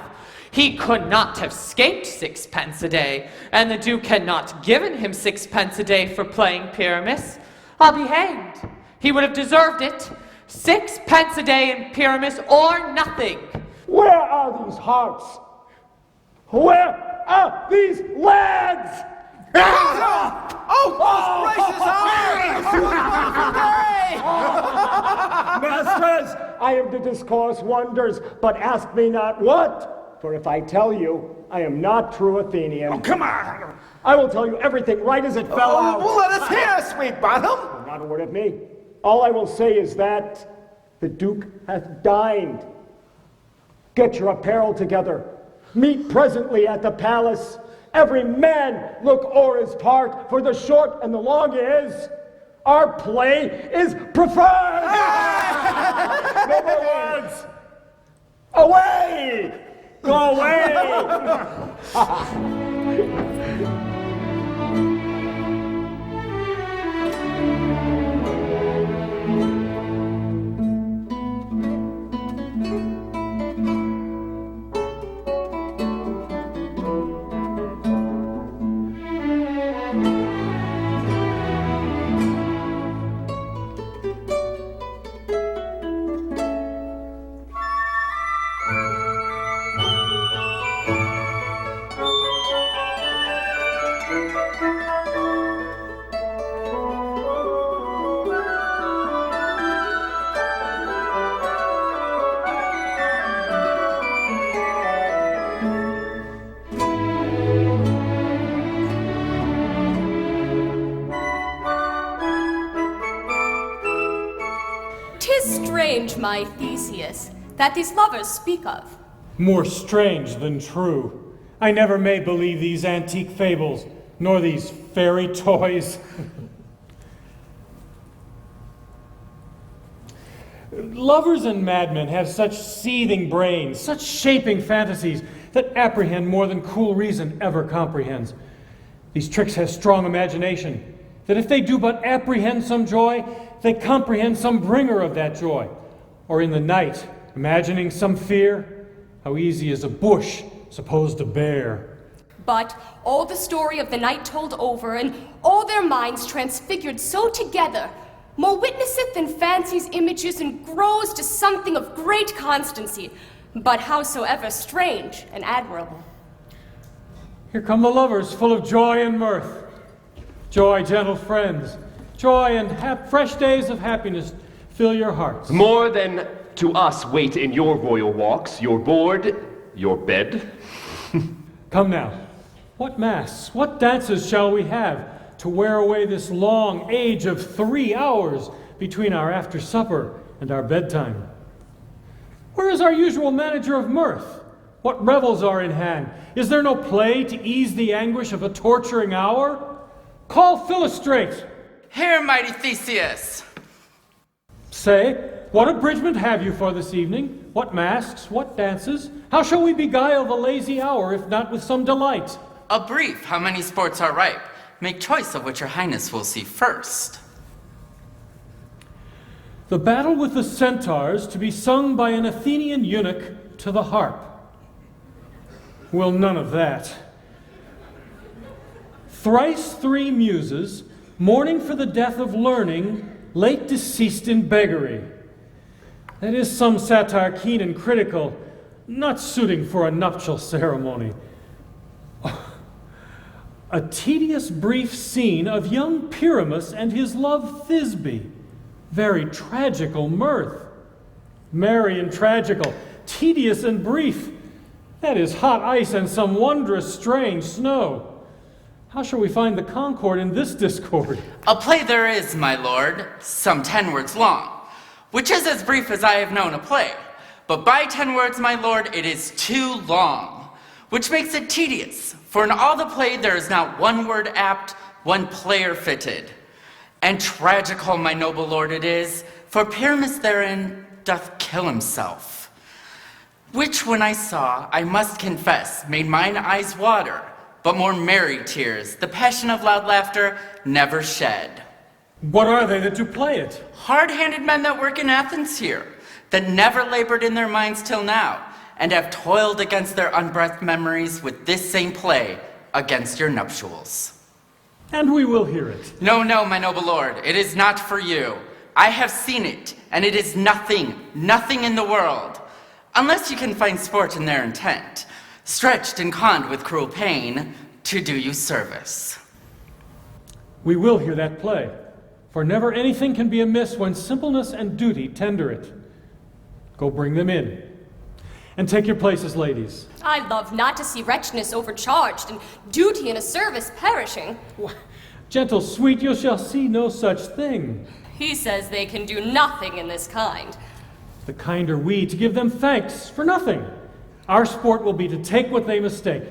He could not have scaped 6 pence a day, and the Duke had not given him 6 pence a day for playing Pyramus. I'll be hanged. He would have deserved it. 6 pence a day in Pyramus or nothing. Where are these hearts? Where are these lads? Oh, gracious, Masters, I am to discourse wonders, but ask me not what. For if I tell you, I am not true Athenian. Oh, come on! I will tell you everything right as it fell out. Well, let us hear, sweet bottom. Not a word of me. All I will say is that the Duke hath dined. Get your apparel together. Meet presently at the palace. Every man look o'er his part, for the short and the long is, our play is preferred. No more words. Away! Go away! My Theseus, that these lovers speak of. More strange than true. I never may believe these antique fables, nor these fairy toys. Lovers and madmen have such seething brains, such shaping fantasies, that apprehend more than cool reason ever comprehends. These tricks have strong imagination, that if they do but apprehend some joy, they comprehend some bringer of that joy. Or in the night, imagining some fear, how easy is a bush supposed to bear. But all the story of the night told over, and all their minds transfigured so together, more witnesseth than fancy's images, and grows to something of great constancy, but howsoever strange and admirable. Here come the lovers, full of joy and mirth. Joy, gentle friends, joy and fresh days of happiness fill your hearts. More than to us wait in your royal walks, your board, your bed. Come now, what masks, what dances shall we have to wear away this long age of 3 hours between our after supper and our bedtime? Where is our usual manager of mirth? What revels are in hand? Is there no play to ease the anguish of a torturing hour? Call Philostrate. Here, mighty Theseus. Say, what abridgment have you for this evening? What masks, what dances? How shall we beguile the lazy hour, if not with some delight? A brief, how many sports are ripe? Make choice of which your highness will see first. The battle with the centaurs, to be sung by an Athenian eunuch to the harp. Well, none of that. Thrice 3 muses, mourning for the death of learning, late deceased in beggary. That is some satire keen and critical, not suiting for a nuptial ceremony. A tedious brief scene of young Pyramus and his love Thisbe. Very tragical mirth. Merry and tragical, tedious and brief. That is hot ice and some wondrous strange snow. How shall we find the concord in this discord? A play there is, my lord, some 10 words long, which is as brief as I have known a play. But by 10 words, my lord, it is too long, which makes it tedious. For in all the play there is not 1 word apt, 1 player fitted. And tragical, my noble lord, it is, for Pyramus therein doth kill himself. Which when I saw, I must confess, made mine eyes water, but more merry tears, the passion of loud laughter, never shed. What are they that do play it? Hard-handed men that work in Athens here, that never labored in their minds till now, and have toiled against their unbreathed memories with this same play against your nuptials. And we will hear it. No, no, my noble lord, it is not for you. I have seen it, and it is nothing, nothing in the world, unless you can find sport in their intent, stretched and conned with cruel pain, to do you service. We will hear that play, for never anything can be amiss when simpleness and duty tender it. Go bring them in, and take your places, ladies. I love not to see wretchedness overcharged, and duty in a service perishing. Gentle sweet, you shall see no such thing. He says they can do nothing in this kind. The kind are we to give them thanks for nothing. Our sport will be to take what they mistake,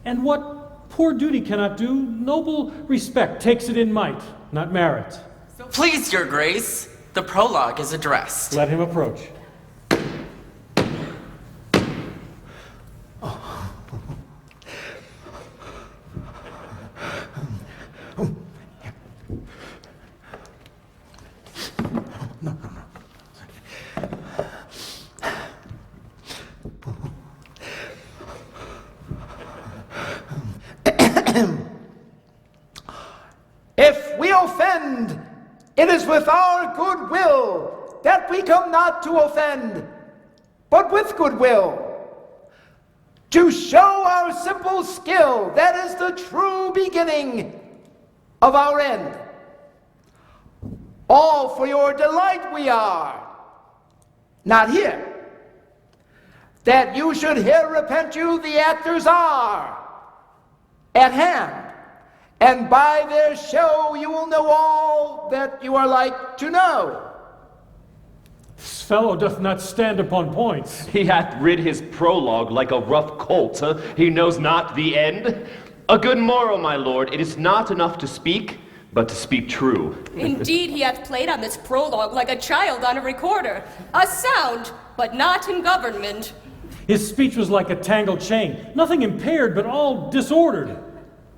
and what poor duty cannot do, noble respect takes it in might, not merit. So please, your grace, the prologue is addressed. Let him approach. If we offend, it is with our good will that we come not to offend, but with good will. To show our simple skill, that is the true beginning of our end. All for your delight we are, not here. That you should here repent you, the actors are at hand. And by their show you will know all that you are like to know. This fellow doth not stand upon points. He hath rid his prologue like a rough colt. He knows not the end. A good moral, my lord. It is not enough to speak, but to speak true. Indeed, he hath played on this prologue like a child on a recorder. A sound, but not in government. His speech was like a tangled chain, nothing impaired, but all disordered.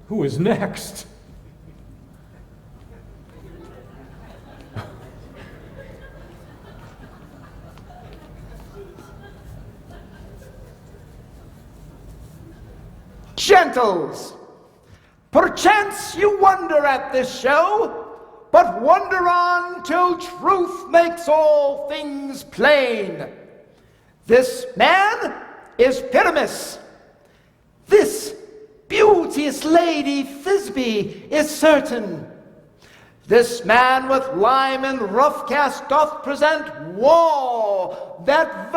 Who is next? Gentles, perchance you wonder at this show, but wonder on till truth makes all things plain. This man is Pyramus. This beauteous lady Thisbe is certain. This man with lime and rough cast doth present wall that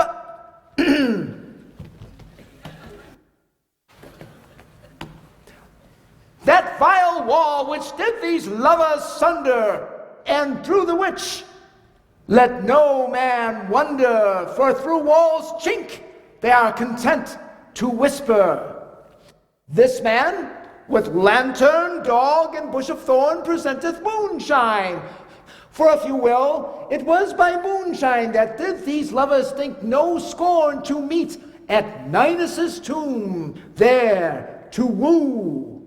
that vile wall which did these lovers sunder, and through the which let no man wonder, for through wall's chink they are content to whisper. This man, with lantern, dog, and bush of thorn, presenteth moonshine. For if you will, it was by moonshine that did these lovers think no scorn to meet at Ninus's tomb, there to woo.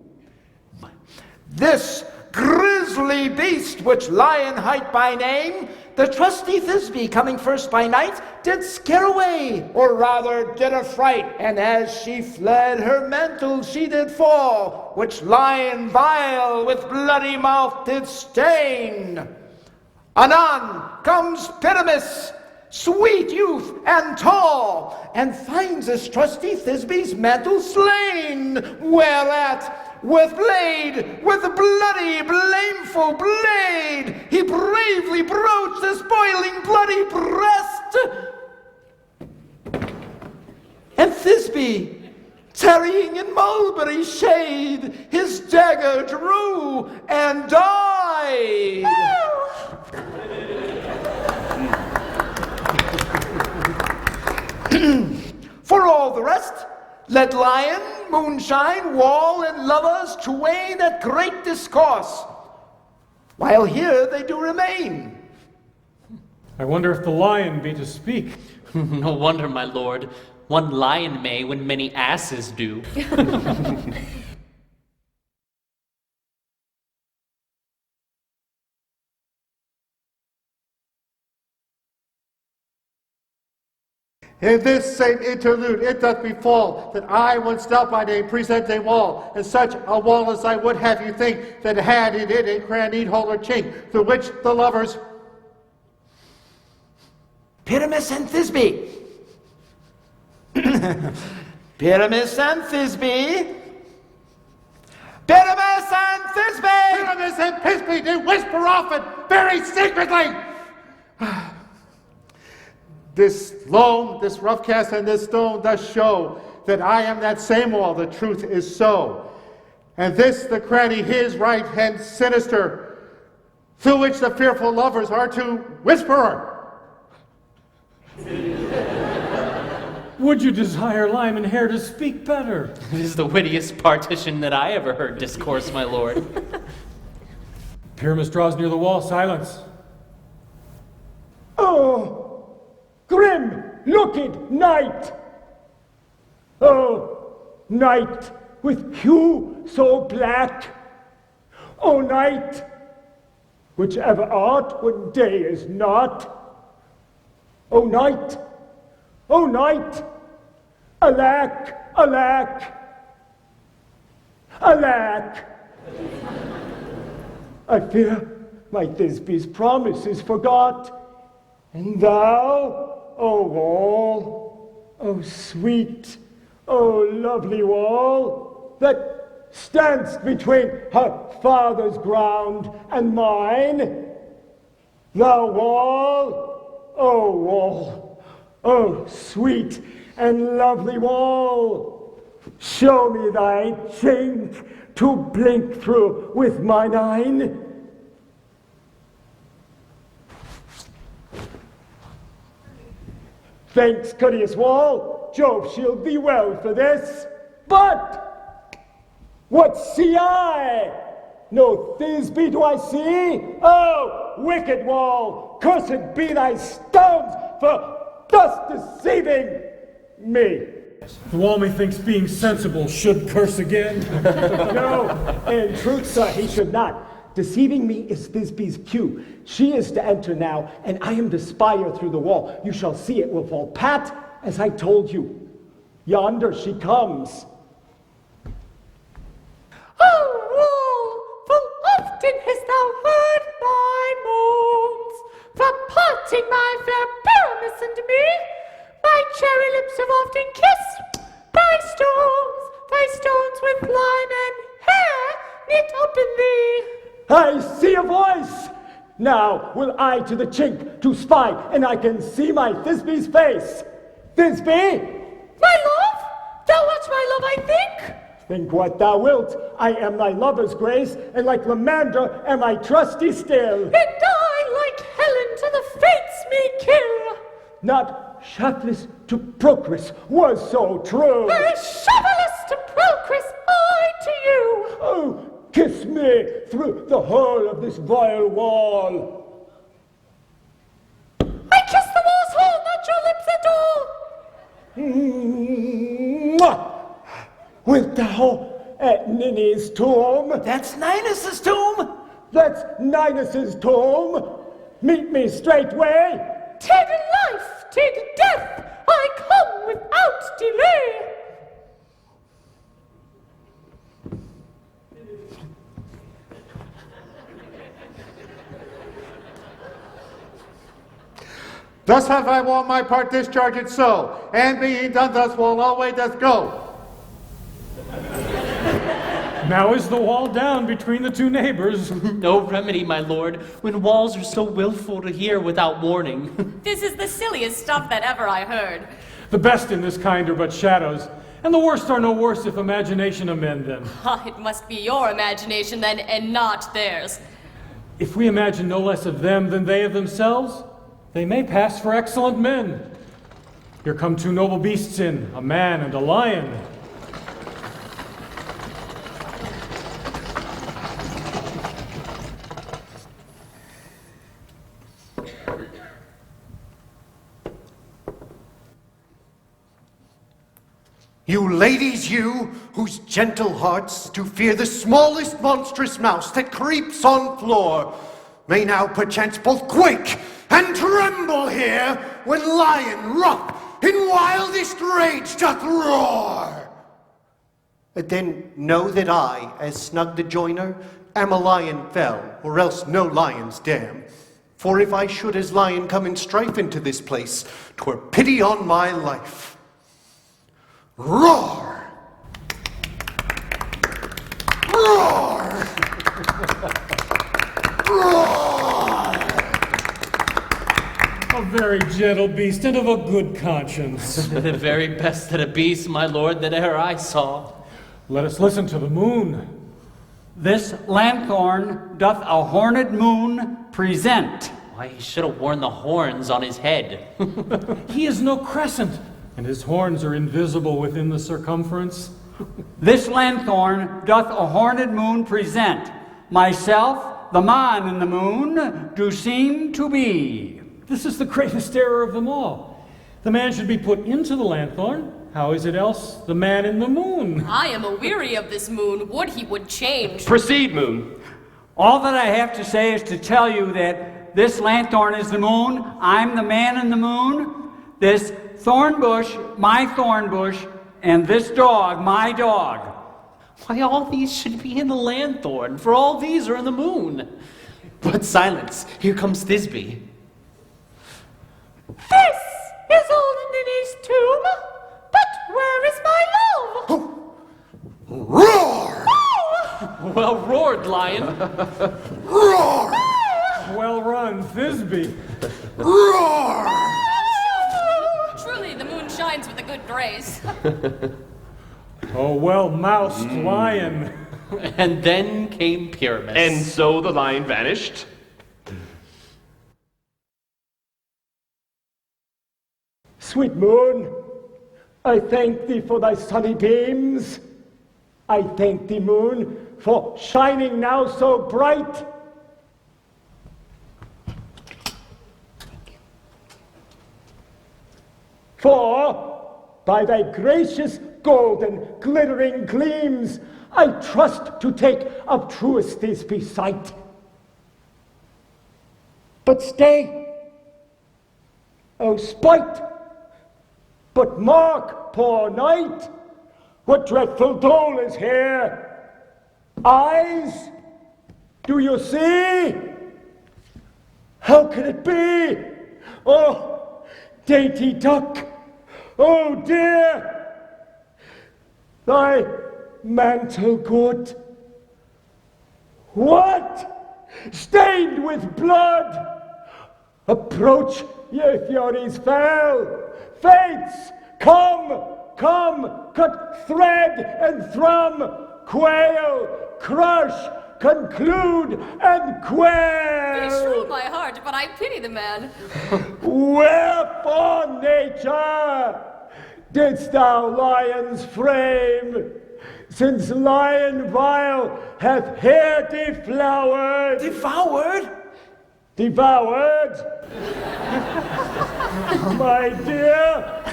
This grisly beast, which Lionheart by name, the trusty Thisbe, coming first by night, did scare away, or rather did affright. And as she fled, her mantle she did fall, which lion vile with bloody mouth did stain. Anon comes Pyramus, sweet youth and tall, and finds his trusty Thisbe's mantle slain, whereat with the bloody, blameful blade, he bravely broached this boiling, bloody breast. And Thisbe, tarrying in mulberry shade, his dagger drew and died. For all the rest, let lion, moonshine, wall, and lovers twain at great discourse, while here they do remain. I wonder if the lion be to speak. No wonder, my lord. One lion may when many asses do. In this same interlude it doth befall that I, one stout by name, present a wall, and such a wall as I would have you think that had in it a crannied hole or chink, through which the lovers... Pyramus and Thisbe. Pyramus and Thisbe. Pyramus and Thisbe! Pyramus and Thisbe do whisper often, very secretly! This loam, this rough cast, and this stone does show that I am that same wall, the truth is so. And this the cranny, his right hand sinister, through which the fearful lovers are to whisper. Would you desire Lyman hair to speak better? It is the wittiest partition that I ever heard discourse, my lord. Pyramus draws near the wall. Silence. Oh, grim, looked night! Oh, night with hue so black! Oh, night, whichever art when day is not! Oh, night! Oh, night! Alack, alack! Alack! I fear my Thisbe's promise is forgot, and thou, O wall, O sweet, O lovely wall, that standst between her father's ground and mine, thou wall, O wall, O sweet and lovely wall, show me thy chink to blink through with mine eyne. Thanks, courteous wall, Jove shield thee well for this. But what see I? No Thisbe do I see? Oh, wicked wall, cursed be thy stones for thus deceiving me. The wall methinks being sensible should curse again. No, in truth, sir, he should not. Deceiving me is Thisbe's cue. She is to enter now, and I am to spy her through the wall. You shall see it will fall pat, as I told you. Yonder she comes. Oh, wall, full often hast thou heard my moans, for parting my fair Pyramus and me. My cherry lips have often kissed thy stones with lime and hair knit up in thee. I see a voice! Now will I to the chink to spy, and I can see my Thisbe's face. Thisbe! My love? Thou art my love, I think. Think what thou wilt. I am thy lover's grace, and like Lamander am I trusty still. And I, like Helen, to the fates may kill. Not shaftless to Procris was so true. Shaftless to Procris, I to you. Oh, kiss me through the hole of this vile wall. I kiss the wall's hole, not your lips at all. Mwah! Wilt thou at Ninny's tomb? That's Ninus's tomb. That's Ninus's tomb. Meet me straightway. Take life, take death, I come without delay. Thus have I won my part discharged so, and being done thus will always doth go. Now is the wall down between the two neighbors. No remedy, my lord, when walls are so willful to hear without warning. This is the silliest stuff that ever I heard. The best in this kind are but shadows, and the worst are no worse if imagination amend them. It must be your imagination then, and not theirs. If we imagine no less of them than they of themselves, they may pass for excellent men. Here come two noble beasts in, a man and a lion. You ladies, you, whose gentle hearts do fear the smallest monstrous mouse that creeps on floor, may now perchance both quake and tremble here when lion rough in wildest rage doth roar. Then know that I, as Snug the joiner, am a lion fell, or else no lion's dam. For if I should as lion come in strife into this place, 'twere pity on my life. Roar! Roar! very gentle beast and of a good conscience. The very best that a beast, my lord, that e'er I saw. Let us listen to the moon. This lanthorn doth a horned moon present. Why, he should have worn the horns on his head. He is no crescent, and his horns are invisible within the circumference. This lanthorn doth a horned moon present. Myself, the man in the moon, do seem to be. This is the greatest error of them all. The man should be put into the lanthorn. How is it else the man in the moon? I am aweary of this moon. Would he would change. Proceed, moon. All that I have to say is to tell you that this lanthorn is the moon, I'm the man in the moon, this thorn bush, my thorn bush, and this dog, my dog. Why, all these should be in the lanthorn, for all these are in the moon. But silence, here comes Thisbe. This is old Ninny's tomb, but where is my love? Roar! Well roared, lion. Roar! Well run, Thisbe. Roar! Truly, the moon shines with a good grace. Oh, well-moused lion. And then came Pyramus. And so the lion vanished. Sweet moon, I thank thee for thy sunny beams. I thank thee, moon, for shining now so bright. For by thy gracious golden glittering gleams, I trust to take of truest Thisbe sight. But stay, O spite, but mark, poor knight, what dreadful dole is here. Eyes, do you see? How can it be? Oh, dainty duck, oh dear, thy mantle good. What? Stained with blood? Approach, ye furies fell. Fates, come, come, cut thread and thrum, quail, crush, conclude, and quail. Beshrew my heart, but I pity the man. Wherefore, nature, didst thou lions frame, since lion vile hath here deflowered? Devoured? Devoured? My dear,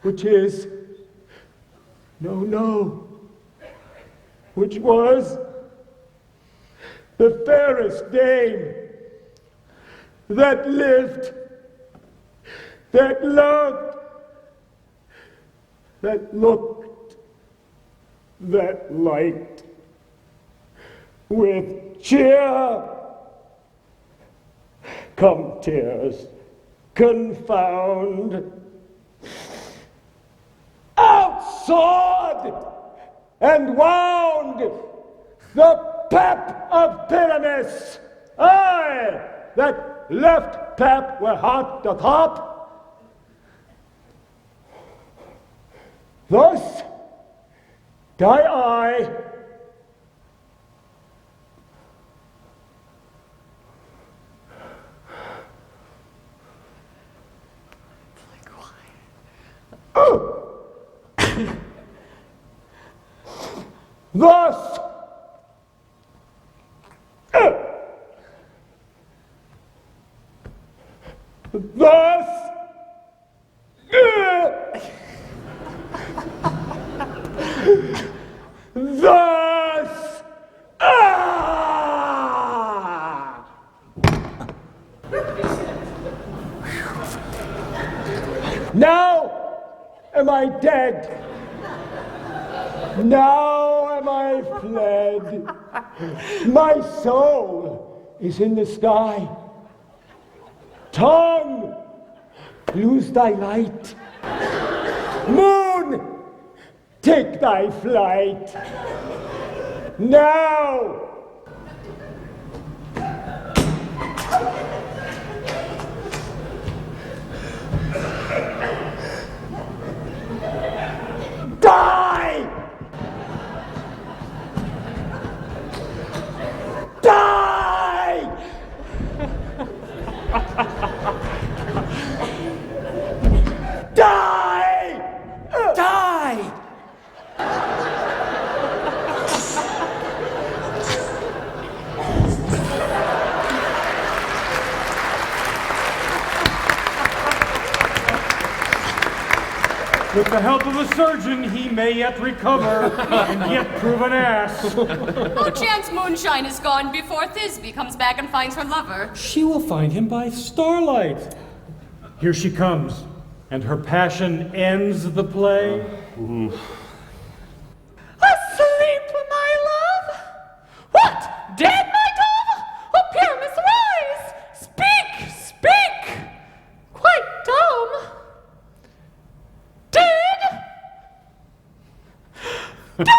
which is, no, which was the fairest dame that lived, that loved, that looked, that liked, with cheer. Come, tears, confound. Outsawed and wound the pap of Pyramus, aye, that left pap where heart doth hop. Thus die I. Thus, now am I dead. Now am I fled. My soul is in the sky. Tongue, lose thy light. Moon, take thy flight. Now. With the help of a surgeon, he may yet recover and yet prove an ass. No chance moonshine is gone before Thisbe comes back and finds her lover. She will find him by starlight. Here she comes, and her passion ends the play. Asleep, my love? What? Dead, my dove? Oh, Pyramus, rise! Speak, speak! Quite dumb. Dead? Dead!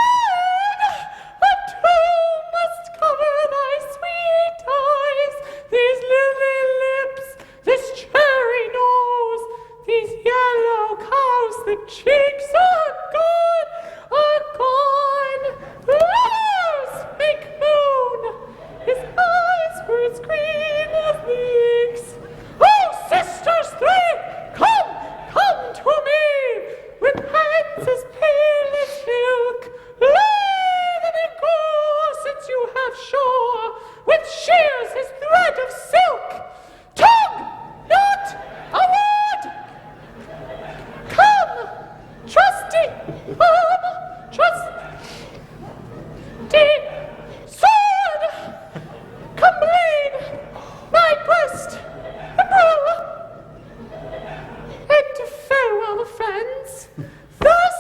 A tomb must cover thy sweet eyes, these lily lips, this cherry nose, these yellow cows, the cheeks are gone, are gone. Where's make moon? His eyes were as green as leeks. Oh, sisters three, come to me, with hands as pale as milk. Lay them in gore, since you have shore, with shears his thread of silk. Tongue, not a word. Come, trusty, sword. Come bleed my breast and brew. And farewell, friends. Thus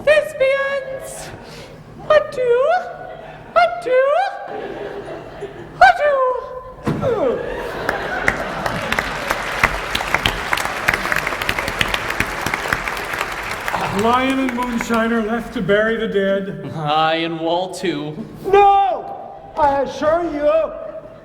Thisbe ends. Adieu, adieu, adieu. Lion and moonshine are left to bury the dead. Aye, and wall too. No! I assure you,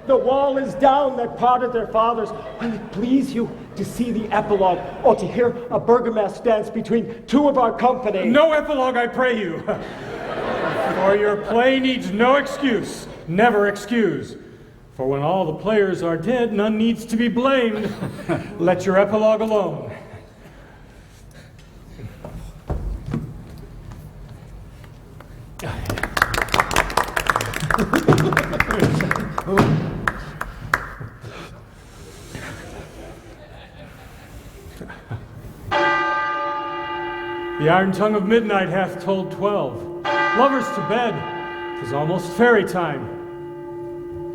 the wall is down that parted their fathers. Will it please you to see the epilogue, or to hear a burgomaster dance between two of our company? No epilogue, I pray you. For your play needs no excuse, never excuse. For when all the players are dead, none needs to be blamed. Let your epilogue alone. The iron tongue of midnight hath told 12. Lovers to bed, 'tis almost fairy time.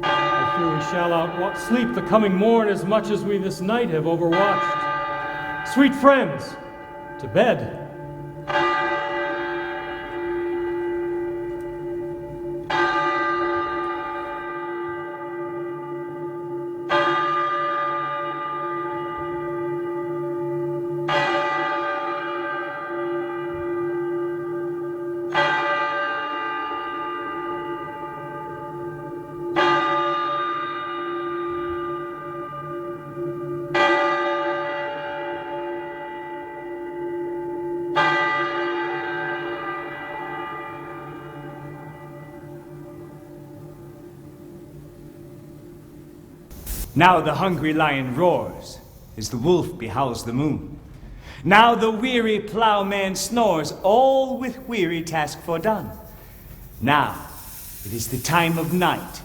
I fear we shall outsleep the coming morn as much as we this night have overwatched. Sweet friends, to bed. Now the hungry lion roars as the wolf behowls the moon. Now the weary plowman snores, all with weary task fordone. Now it is the time of night,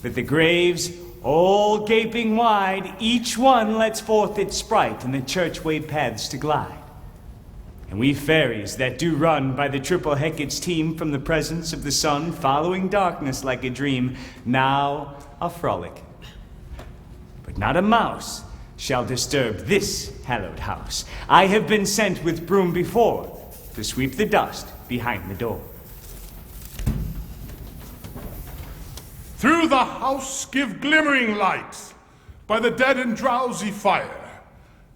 that the graves, all gaping wide, each one lets forth its sprite in the church-way paths to glide. And we fairies that do run by the triple Hecate's team from the presence of the sun, following darkness like a dream, now are frolicking. But not a mouse shall disturb this hallowed house. I have been sent with broom before to sweep the dust behind the door. Through the house give glimmering lights, by the dead and drowsy fire.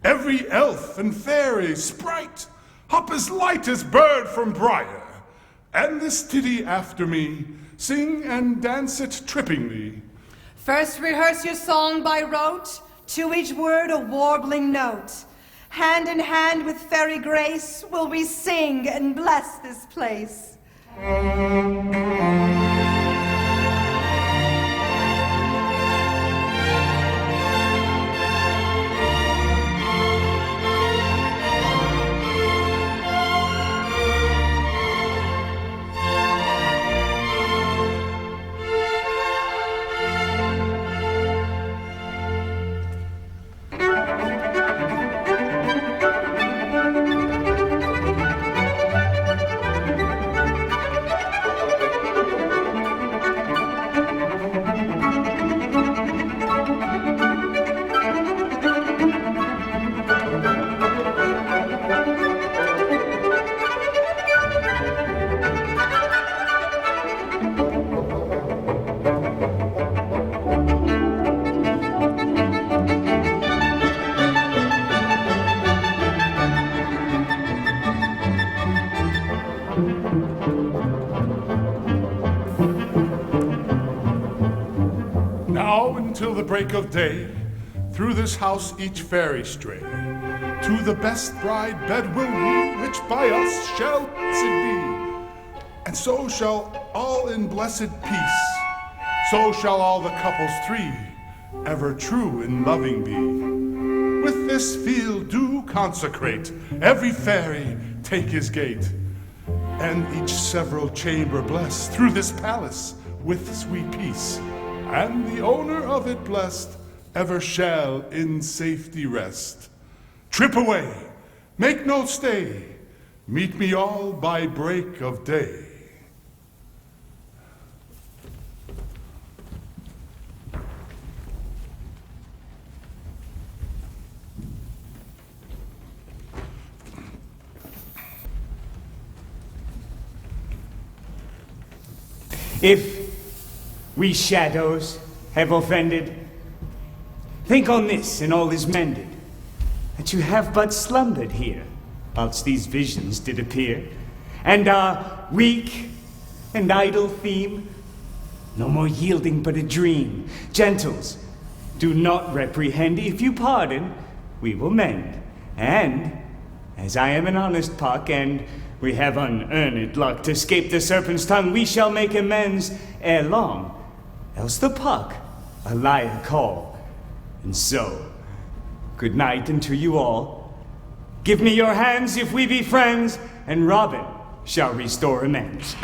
Every elf and fairy sprite hop as light as bird from briar. And this tiddy after me, sing and dance it trippingly. First rehearse your song by rote, to each word a warbling note. Hand in hand with fairy grace will we sing and bless this place. Now until the break of day, through this house each fairy stray, to the best bride bed will we, which by us shall blessed be. And so shall all in blessed peace, so shall all the couples three, ever true in loving be. With this field do consecrate, every fairy take his gate, and each several chamber bless, through this palace with sweet peace. And the owner of it blessed ever shall in safety rest. Trip away, make no stay, meet me all by break of day. If we shadows have offended, think on this and all is mended, that you have but slumbered here, whilst these visions did appear, and our weak and idle theme, no more yielding but a dream. Gentles, do not reprehend, if you pardon, we will mend. And, as I am an honest Puck, and we have unearned luck to escape the serpent's tongue, we shall make amends ere long, else the Puck a liar call. And so, good night unto you all. Give me your hands if we be friends, and Robin shall restore amends.